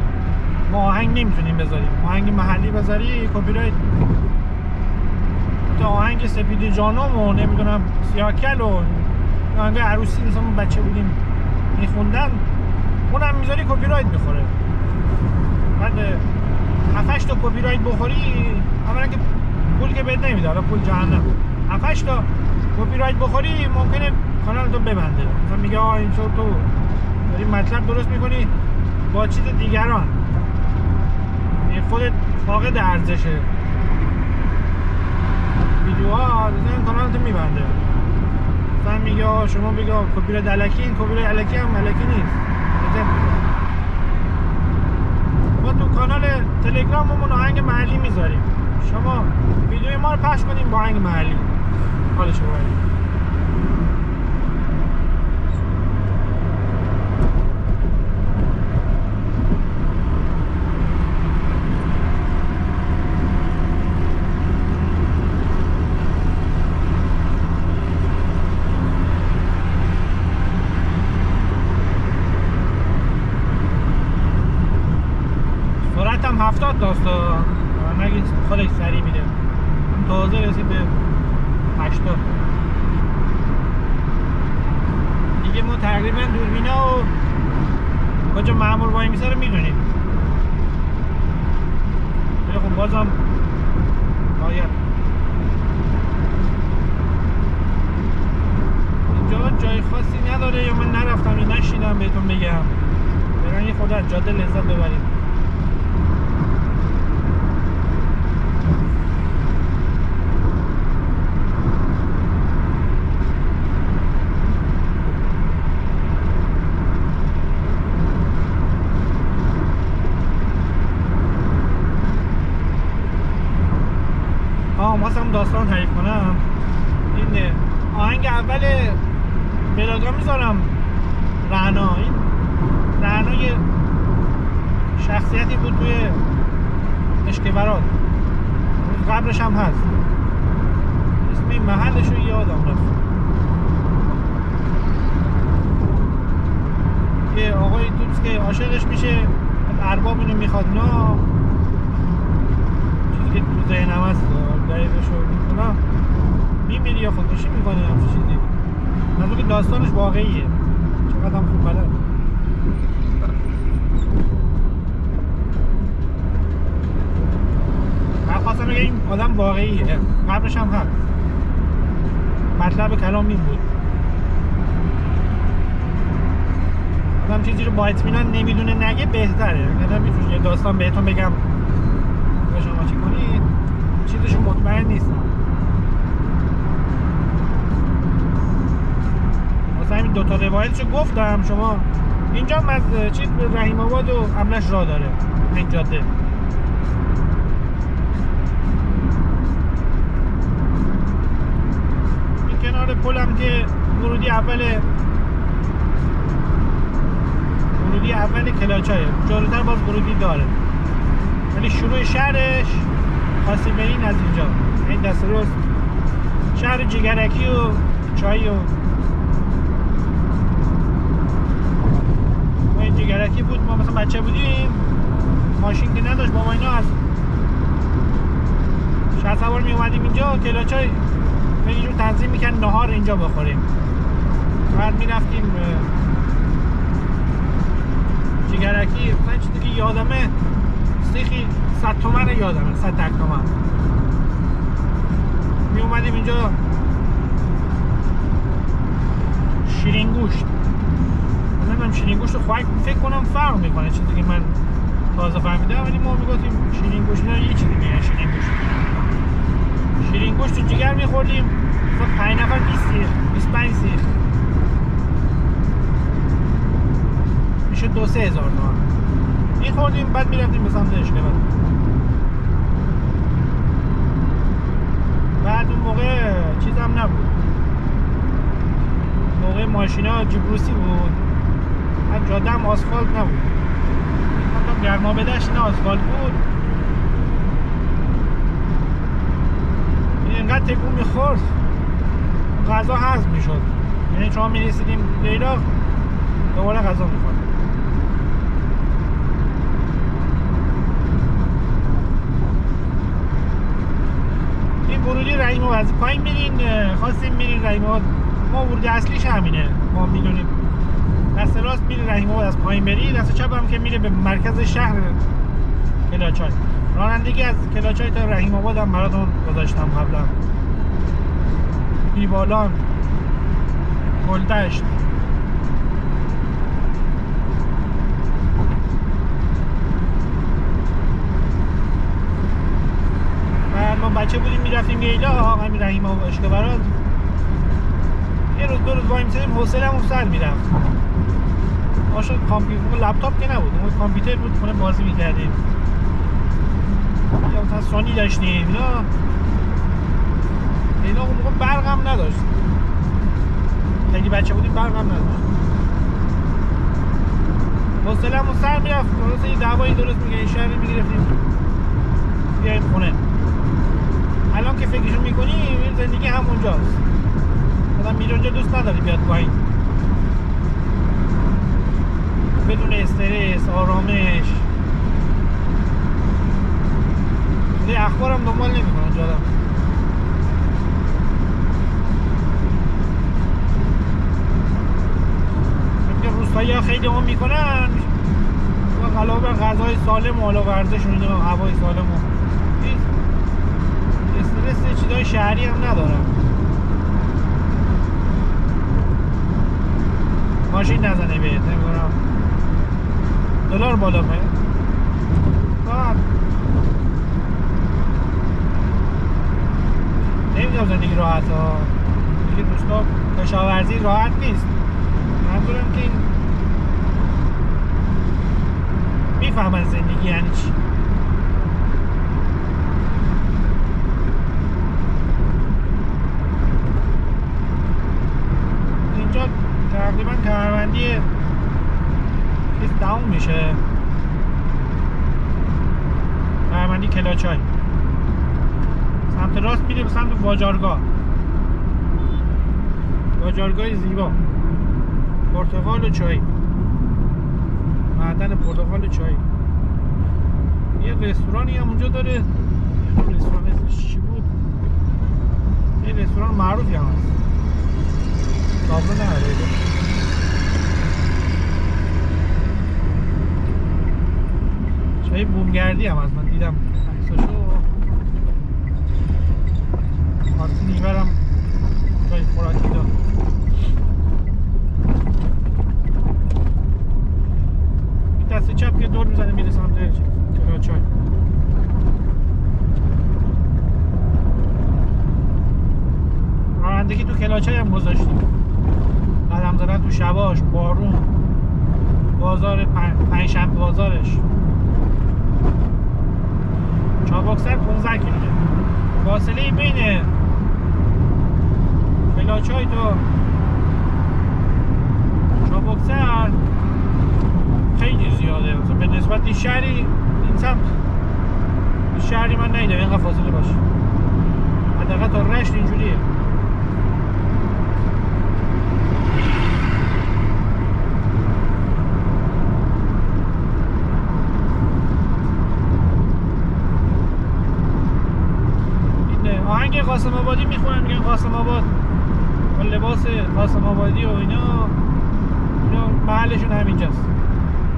ما آهنگ نمیتونیم بذاریم، آهنگ محلی بذاری کپی رایت. تا آهنگ سپید جانم و نمیدونم سیاکل و آهنگ عروسی مثلا بچه بودیم میخوندن، اونم میذاری کپی رایت میخوره. بعد 7-8 تا کپی رایت بخوری، اولا که پول که بهت نمیده، حالا پول جهنم. 7-8 تا کپی رایت بخوری ممکنه کانال تو ببنده. مثلا میگه آه این تو داری مطلب درست میکنی با چیز دیگران، خودت فاقد ارزشه، ویدیوها این کانال تو میبنده. مثلا میگه شما بگه کپی رایت الکی، این کپی رایت الکی هم الکی نیست. ما تو کانال تلگراممون آهنگ محلی میذاریم، شما ویدیوی ما رو پخش کنیم با آهنگ محلی، حالش رو بریم. سرعتم 70 داستا، نگید خودش سریع میده، تازه رسید به 80 دیگه. ما تقریبا دوربینا و کجا مأمور وای میسه رو میدونیم، ولی خب بازم باید اینجا جای خاصی نداره یا من نرفتم یا نشیدم بهتون بگم، برن یه خود از جاده لذت ببرید. واسم داستان تعریف کنم، این آهنگ اول بلاگا میذارم رعنا. این رعنا یه شخصیتی بود توی اشکبرات، قبرش هم هست، اسم این محلش رو یادم رفت. یه آقای توبس که عاشقش میشه، ارباب اینو میخواد، نه چیزی که تو ذهنم هست دقیقش رو میکنم، میمیری یا خودکشی میکنه همچه چیزی. منظور که داستانش واقعیه، چقدر هم خوب بلد. من خواستم بگم این آدم واقعیه، قبرش هم هست. مطلب کلام این بود، آدم چیزی رو با اطمینان نمیدونه نگه بهتره. آدم میتونه یه داستان بهتون بگم با شما چی کنید، چیزشو مطمئن نیستم. واسه همین دوتا روایتشو گفتم. شما اینجا از چیز به رحیم آباد و املش راه داره، این جاده. این کنار پلم که ورودی اول کلاچایه، جلوتر باز ورودی داره، ولی شروع شهرش قاسم‌برین از اینجا، این دست روز شهر جگرکی و چای و ما این جگرکی بود. ما مثلا بچه بودیم ماشین که نداشت، با ما اینا از شهر سوار می اومدیم اینجا کلاچای، اینجور تنظیم میکن نهار اینجا بخوریم. بعد میرفتیم جگرکی. من چیزی که یادمه سیخی 100 تومن یادمه، 100 تومن می اومدیم اینجا شیرین گوشت. من شیرین گوشت رو فکر کنم فرق میکنه، چیزی که من تازه فهمیدم، ولی ما میگفتیم شیرین گوشت، نه یه چیزی میگن شیرین گوشت. شیرین گوشت رو جگر میخوردیم، مثلا 5 نفر 20 سیخ 25 سیخ میشه 2-3 هزار تومن میخوردیم. بعد میرفتیم به سمت اشکبر. بعد اون موقع چیز هم نبود، موقع ماشینا جبروسی بود، بعد جاده هم آسفالت نبود، حتی گرما بدشت نه آسفالت بود. اینقدر تکون میخورد غذا هضم میشد، یعنی شما میرسیدیم لیلا دوباره غذا میخورد. ورودی رحیم آباد از پایین میرین، خواستیم میرین رحیم آباد، ما ورودی اصلیش همینه، ما میدونیم. دست راست میره رحیم آباد از پایین بری، دست چپ هم که میره به مرکز شهر کلاچای. رانندگی از کلاچای تا رحیم آباد هم براتون گذاشتم قبلا. بیبالان، گلدشت، ما بچه بودیم میرفتیم گیلا، همین رحیم آباد اشکبرات. یه روز دو روز وای می‌سیدیم حوصله‌مون سر میرفت. عاشق کامپیوتر لپتاپ که نبود، اون کامپیوتر بود، خونه بازی می‌کردیم. یا مثلا سونی داشتیم اینا اون موقع برق هم نداشت. خیلی بچه بودیم برق هم نداشت. حوصله‌مون سر میرفت، درسته یه دعوایی درست میگه این شهری میگرفتیم بیاییم خونه. الان که فکرشو میکنی زندگی همونجاست. آدم میره اونجا دوست نداره بیاد پایین. بدون استرس، آرامش. یه اخبارم دنبال نمیکنه اونجا آدم. روستایی‌ها خیلی هم میکنن علاوه بر غذای سالم و علاوه ورزش و هوای سالم و استرس چیزای شهری هم ندارن. ماشین نزنه بهت نمیدونم دلار بالا میاد نمیدونم زندگی راحت ها دیگه روستا کشاورزی راحت نیست. منظورم که این میفهمن زندگی یعنی چی. اینجا تقریبا کمربندی چیز تموم میشه، کمربندی کلاچای سمت راست میره به سمت واجارگاه. واجارگاه زیبا، پرتقال و چای، معدن پرتقال و چای. یه رستورانی هم اونجا داره، رستوران اسمش چی بود؟ یه رستوران معروفی هم هست، تابلو نداره. چای بومگردی هم هست، من دیدم عکساشو. خاصی نیورم چای خوراکی دار. دست چپ که دور میزنه میره سمت کلاچای. رانندگی تو کلاچای هم گذاشتیم، قدم زدن تو شباش، بارون، بازار پنجشنبه بازارش. چابکسر 15 کیلومتر فاصله بین کلاچای تا چابکسر خیلی زیاده. مثلا به نسبت شهری این سمت شهری من ندیدم اینقدر فاصله باشه. حداقل تا رشت اینجوریه. این آهنگ قاسم آبادی میخونن، میگن قاسم آباد با لباس قاسم آبادی و اینا محلشون همینجاست.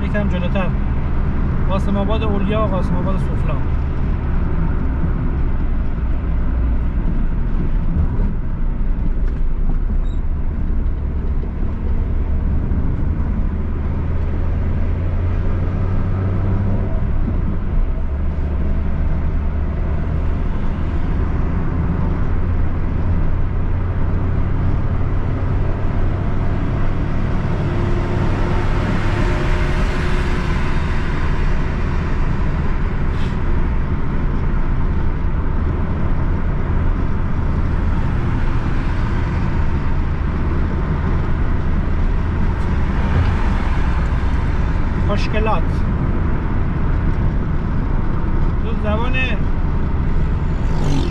یکم جلوتر قاسم آباد اولیا و قاسم آباد سفلا. مشکلات تو زبان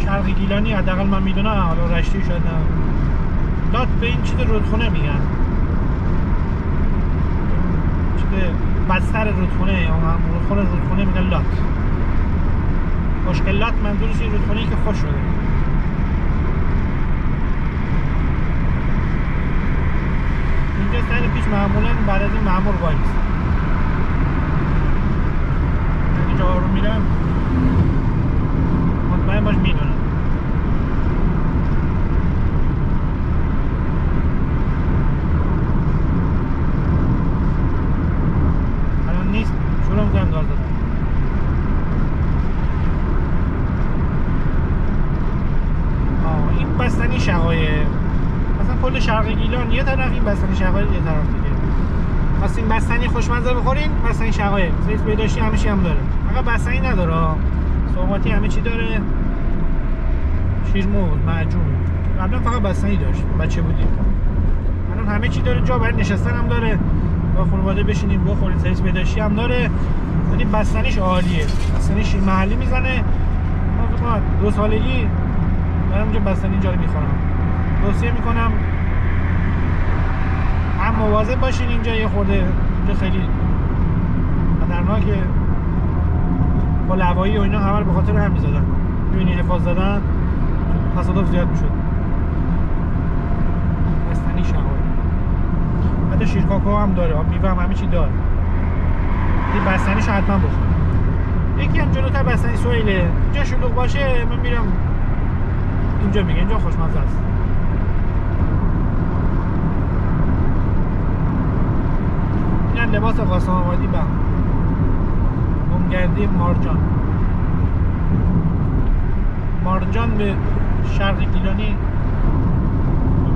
شرقی گیلانی حداقل من میدونم، حالا رشتی شاید نه، لات به این چیز رودخونه میگن، چیز بستر رودخونه یا رودخونه میگن لات. مشکلات منظورش این رودخونه‌ای که خوش شده. اینجا سر پیش معمولا بعد از این مأمور وایس جا رو میرم مطمئن باش میدونم. الان نیست، شروع میکنم گاز دادم. این بستنی شقایق، مثلا کل خود شرق گیلان یه طرف، این بستنی شقایق یه طرف دیگه. واسه این بستنی خوشمزه بخورین، بستنی شقایق سیس بهداشتی همه چی هم داره. فقط بستنی نداره، سوغاتی همه چی داره، شیرمرغ، معجون. قبلا فقط بستنی داشت بچه بودیم. الان همه چی داره، جا برای نشستن هم داره، با خانواده بشینیم بخورید، سرویس بهداشتی هم داره. ولی بستنیش عالیه، بستنیش محلی میزنه. من 2 سالگی دارم اینجا بستنی اینجا رو میخورم. توصیه میکنم هم مواظب باشین، اینجا یه خورده اینجا خیلی خطرناکه، با لوایی و اینا همه رو به خاطر هم میزدن، میبینی حفاظ دادن، تصادف زیاد میشد. بستنی شقایق، حتی شیرکاکو هم داره، میوه هم همه چی داره. این بستنیشو حتما بخور. یکی هم جلوتر بستنی سویله، اینجا شلوغ باشه من میرم اینجا، میگه اینجا خوشمزه است. این لباس قاسم آبادی به بومگردی مارجان به شرق گیلانی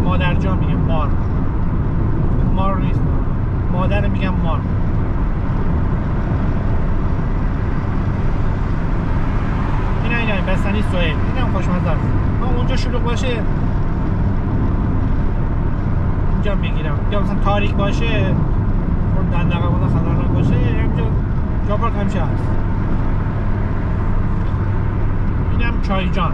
مادرجان میگم، مار نیست، مادر میگم مار. این بستنی سوئل، این هم خوشمزه است. من اونجا شلوغ باشه اینجا میگیرم، یا مثلا تاریک باشه، اون دندقه بوده خطرناک باشه، اینجا جا پارک همیشه هست. اینم چایجان.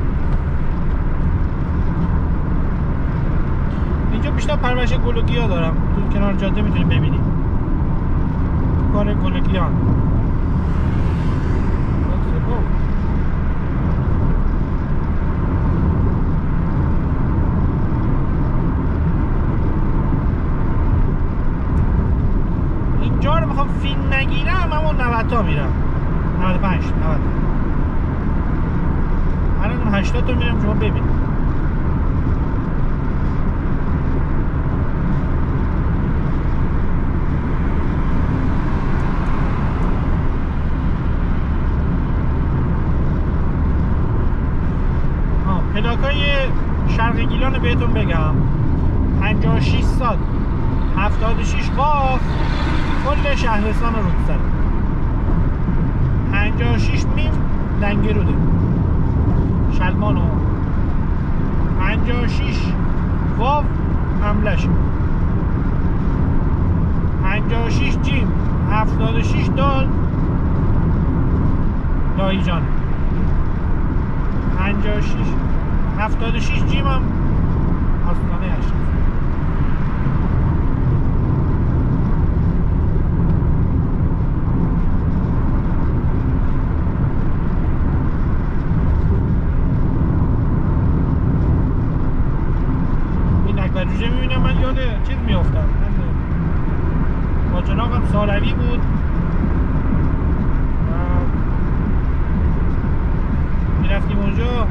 اینجا بیشتر پرورش گلوگیا دارم، تو کنار جاده میتونی ببینی، کار گلوگیان. اینجا رو میخوام فیلم نگیرم، اما 90 تا میرم، 95 90 الان 80 تا میرم، شما ببین. پلاکای شرق گیلان بهتون بگم، 56 سال 76 قاف کل شهرستان رودسر، 56 میم لنگروده شلمان، 56 واو حملش، 56 جیم 76 دال دایجان، 76 جیم هم آستانه هشت. این اکبر جوجه میبینم، من یاد چیز میافتم، با جناقم سالوی بود، میرفتیم اونجا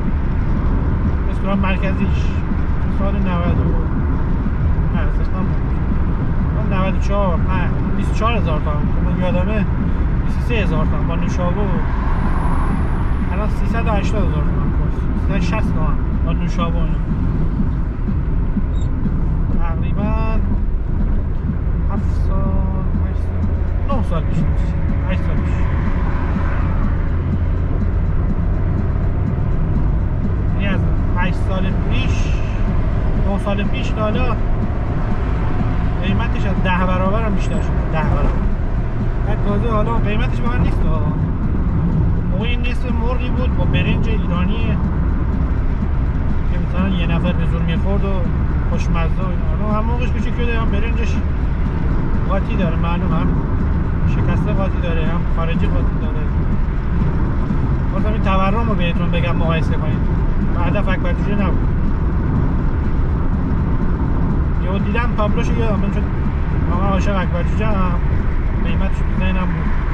رستوران مرکزیش سال 90 نه استثنان بود، 94 نه 24,000 تومان، من یادمه 23,000 تومان با نوشابه، الان 380,000 تومان، 360 تومان با نوشابه. تقریبا 7 سال 8 سال 9 سال پیش، 8 سال پیش. از 8 سال پیش 9 سال پیش تا حالا قیمتش از 10 برابر هم بیشتر شد، 10 برابر. بعد تازه حالا قیمتش واقعا نیست، موقع این نصف مرغی بود با برنج ایرانی که مثلا یه نفر به زور میخورد و خوشمزه و اینا. هم موقعش کوچیک شده، هم برنجش قاطی داره، معلوم، هم شکسته قاطی داره، هم خارجی قاطی داره. گفتم این تورم رو بهتون بگم مقایسه کنید، هدف اکبر جوجه نبود. یهو دیدم تابلوشو یادم من، چون واقعا عاشق اکبر جوجه هم، قیمتش تو ذهنم بود.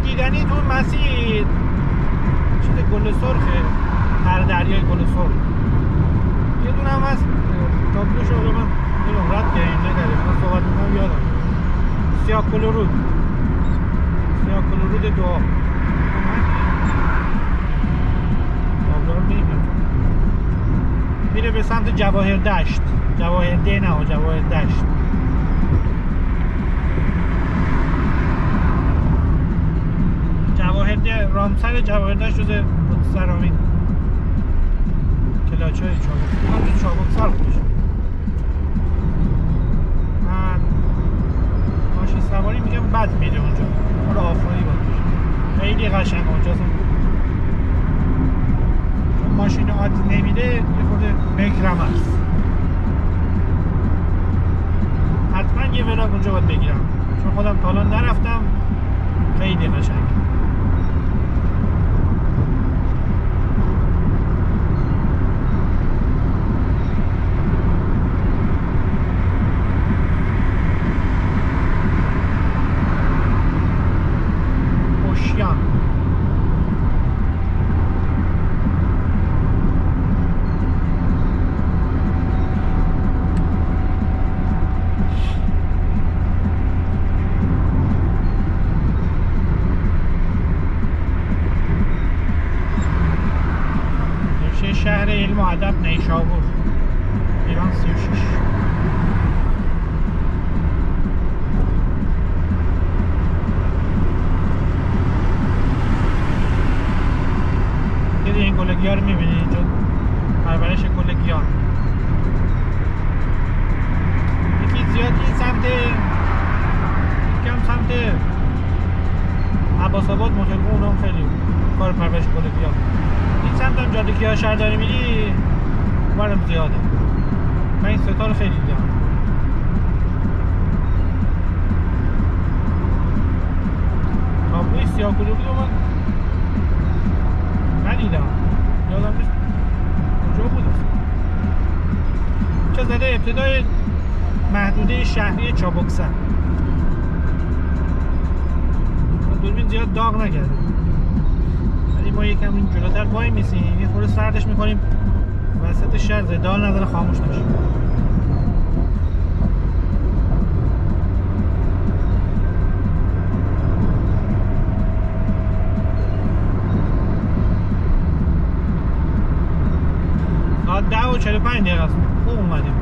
دیدنی تو مسیر چیز گل سرخه، هر دریای گل سرخ. یه دونه هم هست تابلوش رو من نمیدونم رد کردیم نکردیم، من صحبت میکنم یادم سیاه کلورود دعا تابلو رو نمیدونم میره به سمت جواهر دشت، جواهر ده نه جواهر دشت. جواهر ده رامسر جواهر دشت جز سرامین کلاچه های چابک سر بودش. من ماشین سواری میگم بد میره اونجا، ما رو آفایی باید خیلی قشنگ اونجا چون ماشین عادی نمیده یه خورده بکرم هست. حتما یه وراق اونجا باید بگیرم چون خودم تا الان نرفتم، خیلی قشنگ. شهر علم و ادب نیشابور، ایران 36. دیدی این گلگی ها رو میبینی اینجا پرورش گلگی ها. یکی زیاد این سمت یکم سمت عباس آباد موتلگو اونام خیلی کار پرورش گلگی ها. این سمت هم جاده کیا شهر داری میری بارم زیاده. من این ستا رو خیلی دیدم. تابلوی سیاه کلوری رو من ندیدم، یادم نیست کجا بود اصلا. چه زده ابتدای محدوده شهری چابکسر. دوربین زیاد داغ نکرده، ما یکم این جلوتر وای میسیم یه خورده سردش میکنیم وسط شهر زدال نداره خاموش نشه. ساعت 10:45 دقیقه است. خوب اومدیم.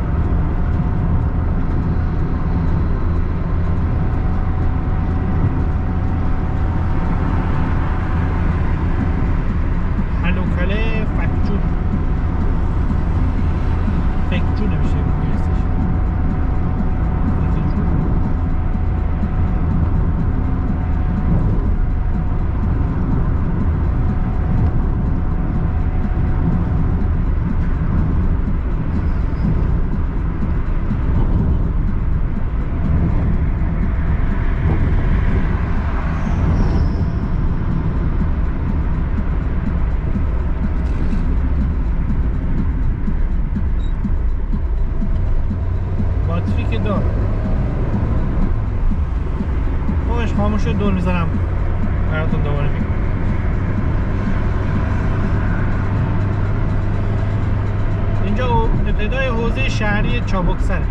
خاموش دور میزنم براتون دوباره میگم. اینجا ابتدای حوزه شهری چابکسره.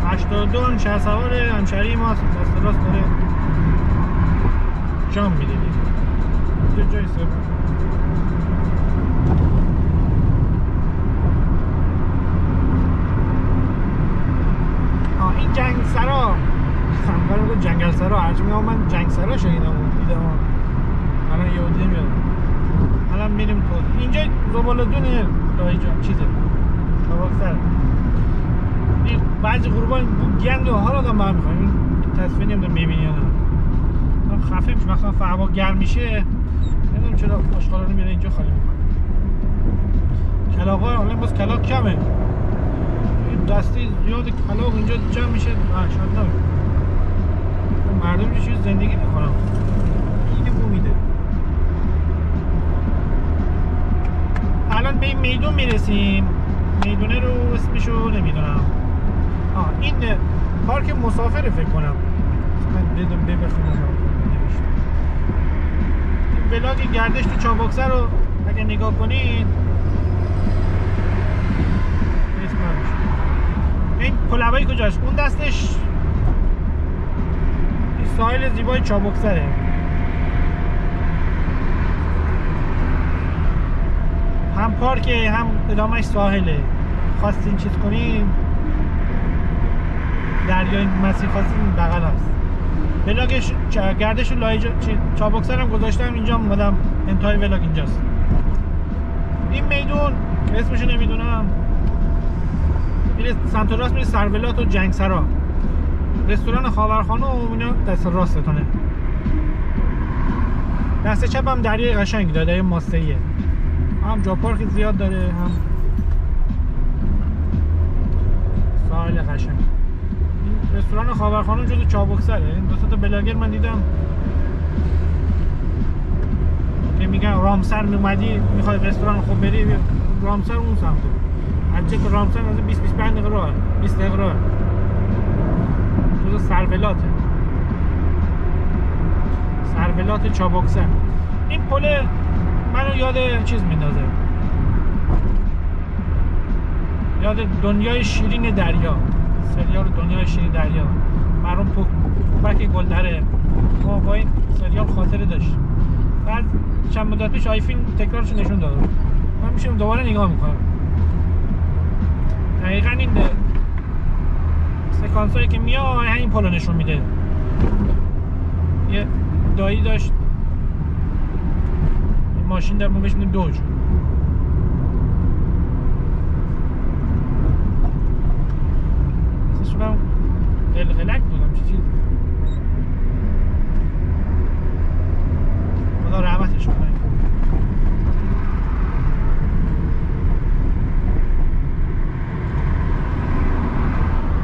82 هم شهرسوار همشهری ماست، دست راست داره جام میده اینجا جای سوم. این جنگ سرا همکارم گفت جنگل سرا، هرچی میگم من جنگ سرا شنیدم و دیدم الان یهودی میاد. الان میریم تو اینجا زبالدونه راهی جان چیزه چابکسر. این بعضی غروبا گند و حال آدم برمیخواه. این تصویر نمیدونم میبینی یا نه، خفه میشه مثلا هوا گرم میشه نمیدونم چرا آشغالا رو میره اینجا خالی میکنه. کلاغا الان باز کلاغ کمه، این دستی زیاد کلاغ اینجا جمع میشه. شاید نه مردم یه چیز زندگی میکنن، خیلی بو میده. الان به این میدون میرسیم، میدونه رو اسمشو نمیدونم. این پارک مسافر فکر کنم. من بدون ببخونم ولاگ گردش تو چابکسر رو اگه نگاه کنید این پلوایی کجاست؟ اون دستش این ساحل زیبای چابکسره. هم پارکه هم ادامهش ساحله. خواستین چیز کنین دریای مسیر خواستین بغل هست. ولاگش گردش و لایجا چابکسر هم گذاشتم اینجا، اومدم انتهای ولاگ اینجاست. این میدون اسمشو نمیدونم، میره سمت راست، میره سرولات و جنگسرا. رستوران خاورخانه و اینا دست راستتونه. دست چپ هم دریای قشنگ داره، دریای ماسته‌ایه. هم جا پارک زیاد داره، هم ساحل قشنگ. این رستوران خاورخانه جزو چابکسره. این دو تا بلاگر من دیدم که میگن رامسر میومدی میخوای رستوران خوب بری، رامسر اون سمته. البته که رامسر از 20-25 دقیقه راه، 20 دقیقه راه. جزو سرولاته، سرولات چابکسر. این پل منو یاد چیز میندازه، یاد دنیای شیرین دریا، سریال دنیای شیرین دریا. مرحوم پوپک گلدره ما با این سریال خاطره داشت. بعد چند مدت پیش آیفین تکرارش نشون داد، من میشم دوباره نگاه میکنم. دقیقا این سکانس هایی که میاد همین پلو نشون میده. یه دایی داشت ماشین در بهش میگیم دوج. احساس شدم قلقلک بودم چی چیز. خدا رحمتش کنه.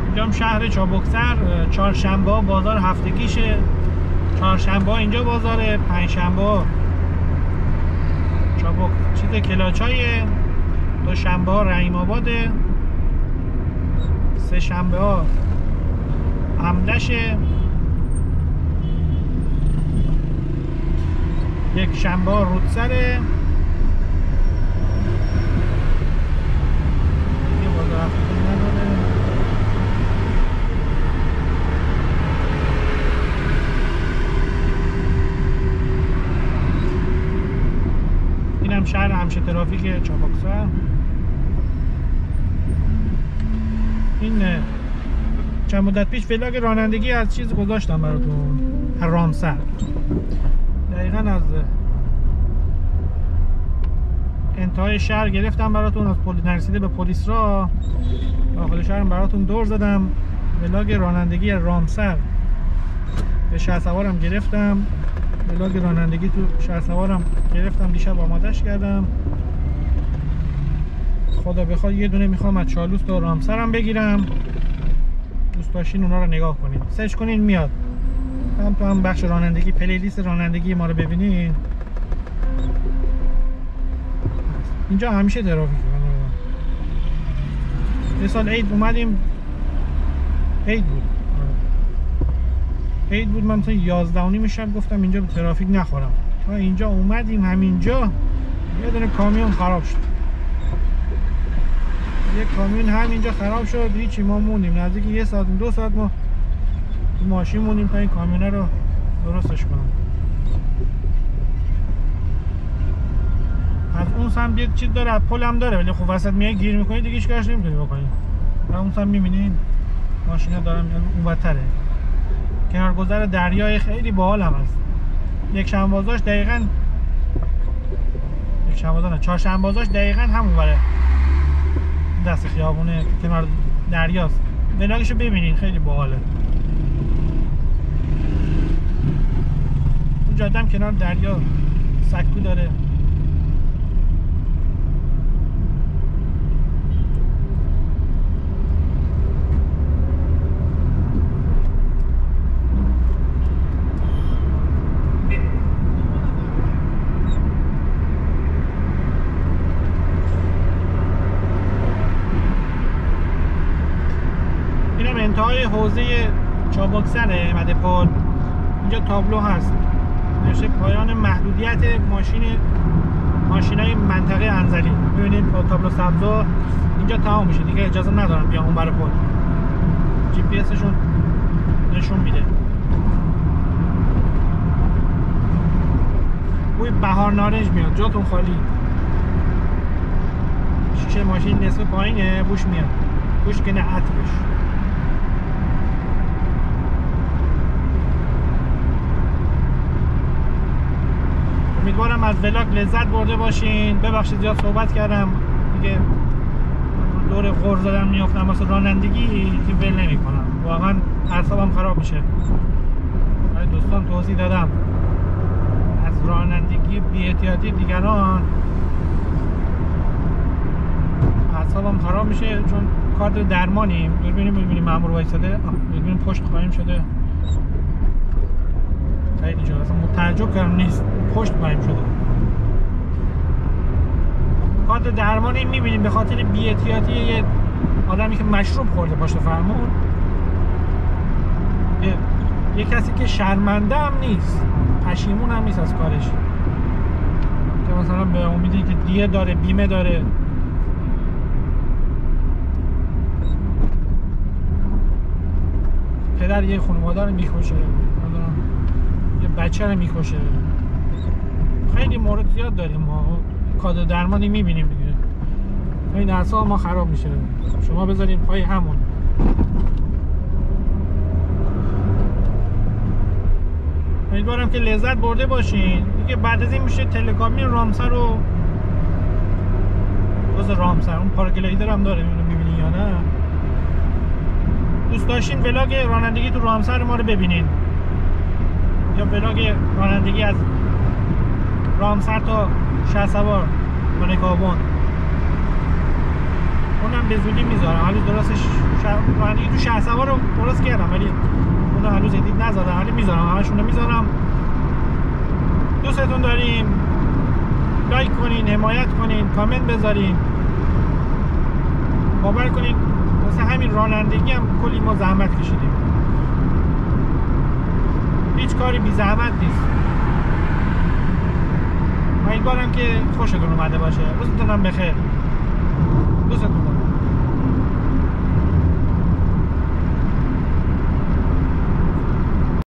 اینجام شهر چابکسر. چهارشنبه بازار هفتگیشه. چهارشنبه اینجا بازاره، پنجشنبه چابک چیز کلاچایه، دوشنبه ها رحیم آباده، سه شنبه ها همدشه، یک شنبه ها رودسره. یه بازار هفتگی نداره. اینم شهر همشه ترافیک چابکسر. این چند مدت پیش ولاگ رانندگی از چیز گذاشتم براتون، رامسر. دقیقا از انتهای شهر گرفتم براتون، از نرسیده به پلیس را داخل شهر براتون دور زدم. ولاگ رانندگی رامسر. به شهرسوارم گرفتم، ولاگ رانندگی تو شهرسوارم گرفتم، دیشب آمادش کردم. خدا بخواد یه دونه میخوام از چالوس تا رامسرم بگیرم. دوست داشتین اونا رو نگاه کنین، سرچ کنین میاد. هم تو هم بخش رانندگی، پلیلیست رانندگی ما رو ببینین. اینجا همیشه ترافیک. یه سال عید اومدیم، عید بود، من مثلا 11:30 شب گفتم اینجا به ترافیک نخورم. تا اینجا اومدیم، همینجا یه دونه کامیون خراب شد. یه کامیون همینجا خراب شد، هیچی. ما موندیم نزدیک 1 ساعت 2 ساعت ما تو ماشین موندیم تا این کامیونه رو درستش کنم. از اون سمت یه چیز داره، پل هم داره، ولی خب وسط میای گیر میکنی دیگه هیچ کارش نمیتونی بکنی. اون سمت میبینین ماشینا دارن اونورتره. کنارگذر دریای خیلی باحال هم هست. یک شنبازاش دقیقاً، یک شنبازا نه، چهارشنبازاش دقیقاً همونوره دست خیابونه کنار دریاست. ولاگشو ببینین خیلی باحاله. اون جاده هم کنار دریا سکو داره. انتهای حوزه چابکسره مده پل. اینجا تابلو هست، نشه پایان محدودیت ماشینای منطقه انزلی. ببینید با تابلو سبز اینجا تمام میشه دیگه، اجازه ندارن بیان اون برای پل. جی پی اسشون نشون میده. بوی بهار نارنج میاد، جاتون خالی. شیشه ماشین نصف پایینه، بوش میاد، بوش کنه عطرش. امیدوارم از ولاگ لذت برده باشین. ببخشید زیاد صحبت کردم دیگه، دور غر زدم میافتم واسه رانندگی که ول نمی کنم، واقعا اعصابم خراب میشه. برای دوستان توضیح دادم از رانندگی بی احتیاطی دیگران اعصابم خراب میشه، چون کادر درمانیم. ببینیم مأمور وایساده، ببینیم پشت قایم شده. خیلی جا اصلا متعجب کردم نیست، پشت قایم شده. کادر درمانی میبینیم به خاطر بی احتیاطی یه آدمی که مشروب خورده پشت فرمون، یه کسی که شرمنده هم نیست، پشیمون هم نیست از کارش، که مثلا به امیدی که دیه داره، بیمه داره. پدر یه خانواده رو میکشه، یه بچه رو میکشه. خیلی مورد زیاد داریم ما، کادر درمانی میبینیم دیگه. این اعصاب ما خراب میشه. شما بذارین پای همون. امیدوارم که لذت برده باشین دیگه. بعد از این میشه تلکابین رامسر رو جز رامسر، اون پاراگلایدر هم داره، اینو میبینین یا نه؟ دوست داشتین ولاگ رانندگی تو رامسر ما رو ببینین، یا ولاگ رانندگی از رامسر تا شهسوار و نکابون، اونم به زودی میذارم. هنوز درستش رانندگی تو شهسوار رو درست کردم ولی اونو هنوز ادیت نذارم، ولی میذارم، همشون رو میذارم. دوستتون داریم. لایک کنین، حمایت کنین، کامنت بذارین. باور کنین واسه همین رانندگی هم کلی ما زحمت کشیدیم. هیچ کاری بی زحمت نیست. امیدوارم که خوشتون اومده باشه. روزتون هم بخیر. دوستتون دارم.